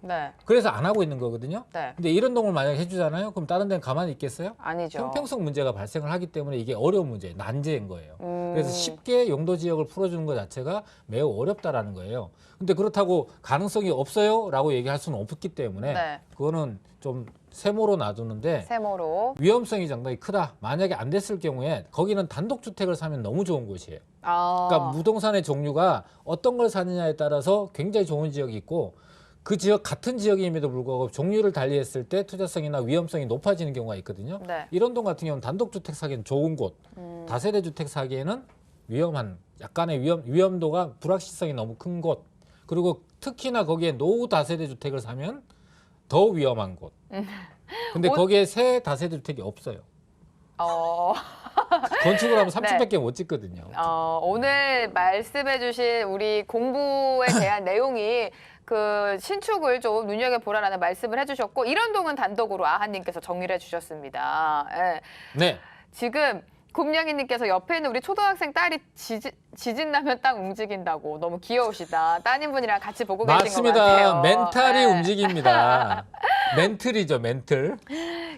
네. 그래서 안 하고 있는 거거든요. 네. 근데 이런 동을 만약에 해주잖아요. 그럼 다른 데는 가만히 있겠어요? 아니죠. 형평성 문제가 발생을 하기 때문에 이게 어려운 문제예요. 난제인 거예요. 그래서 쉽게 용도 지역을 풀어주는 것 자체가 매우 어렵다라는 거예요. 근데 그렇다고 가능성이 없어요? 라고 얘기할 수는 없기 때문에 네. 그거는 좀 세모로 놔두는데 세모로. 위험성이 상당히 크다. 만약에 안 됐을 경우에 거기는 단독주택을 사면 너무 좋은 곳이에요. 그러니까 무동산의 종류가 어떤 걸 사느냐에 따라서 굉장히 좋은 지역이 있고 그 지역 같은 지역임에도 불구하고 종류를 달리했을 때 투자성이나 위험성이 높아지는 경우가 있거든요. 네. 이런 동 같은 경우는 단독주택 사기에는 좋은 곳, 다세대 주택 사기에는 위험한 약간의 위험도가 불확실성이 너무 큰 곳, 그리고 특히나 거기에 노후 다세대 주택을 사면 더 위험한 곳. 근데 거기에 새 다세대 주택이 없어요. 건축을 하면 30밖에 못 짓거든요. 오늘 말씀해주신 우리 공부에 대한 내용이 그 신축을 좀 눈여겨보라라는 말씀을 해주셨고 이런 동은 단독으로 아하님께서 정리를 해주셨습니다. 예. 네. 지금 곰냥이님께서 옆에 있는 우리 초등학생 딸이 지진 나면 딱 움직인다고 너무 귀여우시다. 따님분이랑 같이 보고 계신 것 같아요. 맞습니다. 멘탈이 네. 움직입니다. 멘틀이죠, 멘틀.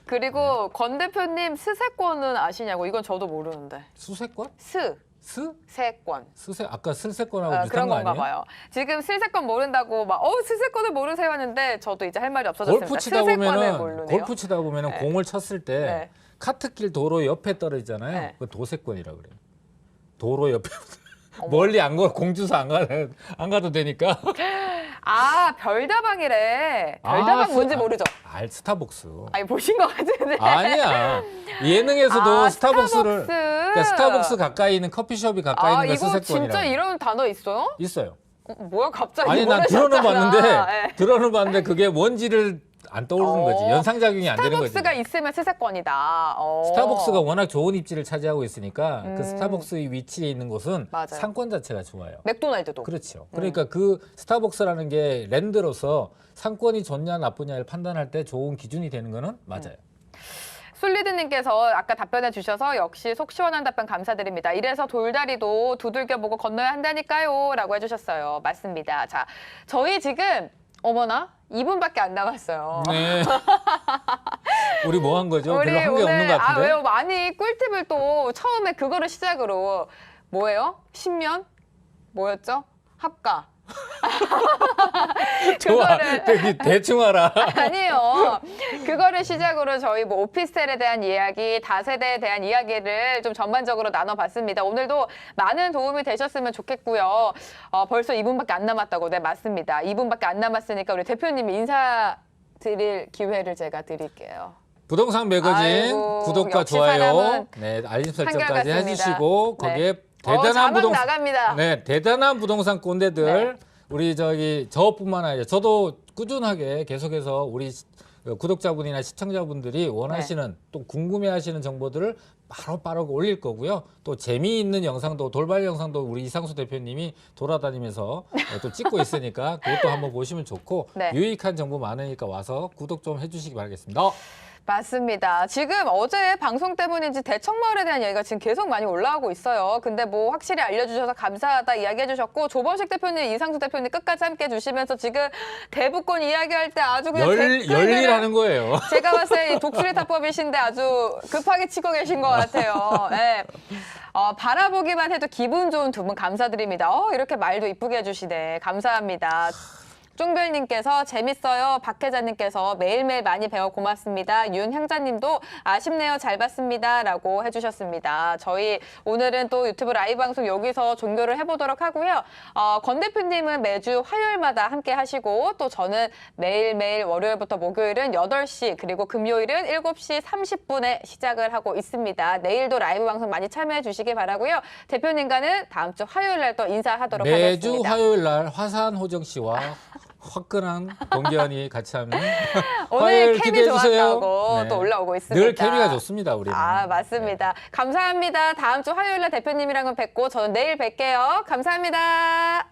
그리고 권 대표님 스세권은 아시냐고. 이건 저도 모르는데. 수세권? 스. 세권. 아까 슬세권하고 비슷한 그런 거 건가 아니에요? 봐요. 지금 슬세권 모른다고 막 스세권을 모르세요 하는데 저도 이제 할 말이 없어졌습니다. 골프 치다 보면은 네. 공을 쳤을 때 네. 카트길 도로 옆에 떨어지잖아요. 네. 그 도세권이라고 그래요. 도로 옆에 멀리 안 가, 공주사 안 가도 되니까. 별다방이래. 별다방 뭔지 모르죠? 스타벅스. 아니 보신 것 같은데. 아니야. 예능에서도 스타벅스를. 그러니까 스타벅스 가까이 있는 커피숍이 가까이 있는 거 이거 스세권이라고. 진짜 이런 단어 있어요? 있어요. 뭐야 갑자기? 아니 난 들어는 모르셨잖아. 봤는데 그게 뭔지를 안 떠오르는 거지. 연상작용이 안 되는 거지. 스타벅스가 있으면 스세권이다. 스타벅스가 워낙 좋은 입지를 차지하고 있으니까 그 스타벅스의 위치에 있는 곳은 맞아요. 상권 자체가 좋아요. 맥도날드도. 그렇죠. 그러니까 그 스타벅스라는 게 랜드로서 상권이 좋냐 나쁘냐를 판단할 때 좋은 기준이 되는 거는 맞아요. 솔리드님께서 아까 답변해 주셔서 역시 속 시원한 답변 감사드립니다. 이래서 돌다리도 두들겨보고 건너야 한다니까요 라고 해주셨어요. 맞습니다. 자, 저희 지금 어머나 2분밖에 안 남았어요. 네. 우리 뭐 한 거죠? 별로 한 게 오늘, 없는 것 같은데. 왜요? 많이 꿀팁을 또 처음에 그거를 시작으로 뭐예요? 10년? 뭐였죠? 합가. 좋아. 대충 알아. 아니에요. 그거를 시작으로 저희 뭐 오피스텔에 대한 이야기, 다세대에 대한 이야기를 좀 전반적으로 나눠봤습니다. 오늘도 많은 도움이 되셨으면 좋겠고요. 벌써 2분밖에 안 남았다고. 네, 맞습니다. 2분밖에 안 남았으니까 우리 대표님이 인사드릴 기회를 제가 드릴게요. 부동산 매거진 아이고, 구독과 역시 좋아요, 사람은 네, 알림 설정까지 한결같습니다. 해주시고 네. 거기에 대단한 자막 나갑니다. 네, 대단한 부동산 꼰대들 네. 우리 저뿐만 아니라 저도 꾸준하게 계속해서 우리 구독자분이나 시청자분들이 원하시는 또 궁금해하시는 정보들을 빠르게 올릴 거고요. 또 재미있는 영상도 돌발 영상도 우리 이상수 대표님이 돌아다니면서 또 찍고 있으니까 그것도 한번 보시면 좋고 네. 유익한 정보 많으니까 와서 구독 좀 해주시기 바라겠습니다. 맞습니다. 지금 어제 방송 때문인지 대청마을에 대한 얘기가 지금 계속 많이 올라오고 있어요. 근데 뭐 확실히 알려주셔서 감사하다 이야기해 주셨고 조범식 대표님, 이상수 대표님 끝까지 함께 해주시면서 지금 대북권 이야기할 때 아주 그냥 열일하는 거예요. 제가 봤을 때 독수리 타법이신데 아주 급하게 치고 계신 것 같아요. 네. 바라보기만 해도 기분 좋은 두 분 감사드립니다. 이렇게 말도 이쁘게 해주시네. 감사합니다. 쫑별님께서 재밌어요. 박혜자님께서 매일매일 많이 배워 고맙습니다. 윤향자님도 아쉽네요. 잘 봤습니다. 라고 해주셨습니다. 저희 오늘은 또 유튜브 라이브 방송 여기서 종료를 해보도록 하고요. 권 대표님은 매주 화요일마다 함께 하시고 또 저는 매일매일 월요일부터 목요일은 8시 그리고 금요일은 7시 30분에 시작을 하고 있습니다. 내일도 라이브 방송 많이 참여해 주시기 바라고요. 대표님과는 다음 주 화요일 날 또 인사하도록 하겠습니다. 매주 화요일 날 화사한 호정 씨와 화끈한 권기현이 같이 하면 오늘 화요일 케미 기대해 주세요. 좋았다고 네. 또 올라오고 있습니다. 늘 케미가 좋습니다, 우리는. 맞습니다. 감사합니다. 다음 주 화요일 날 대표님이랑은 뵙고 저는 내일 뵐게요. 감사합니다.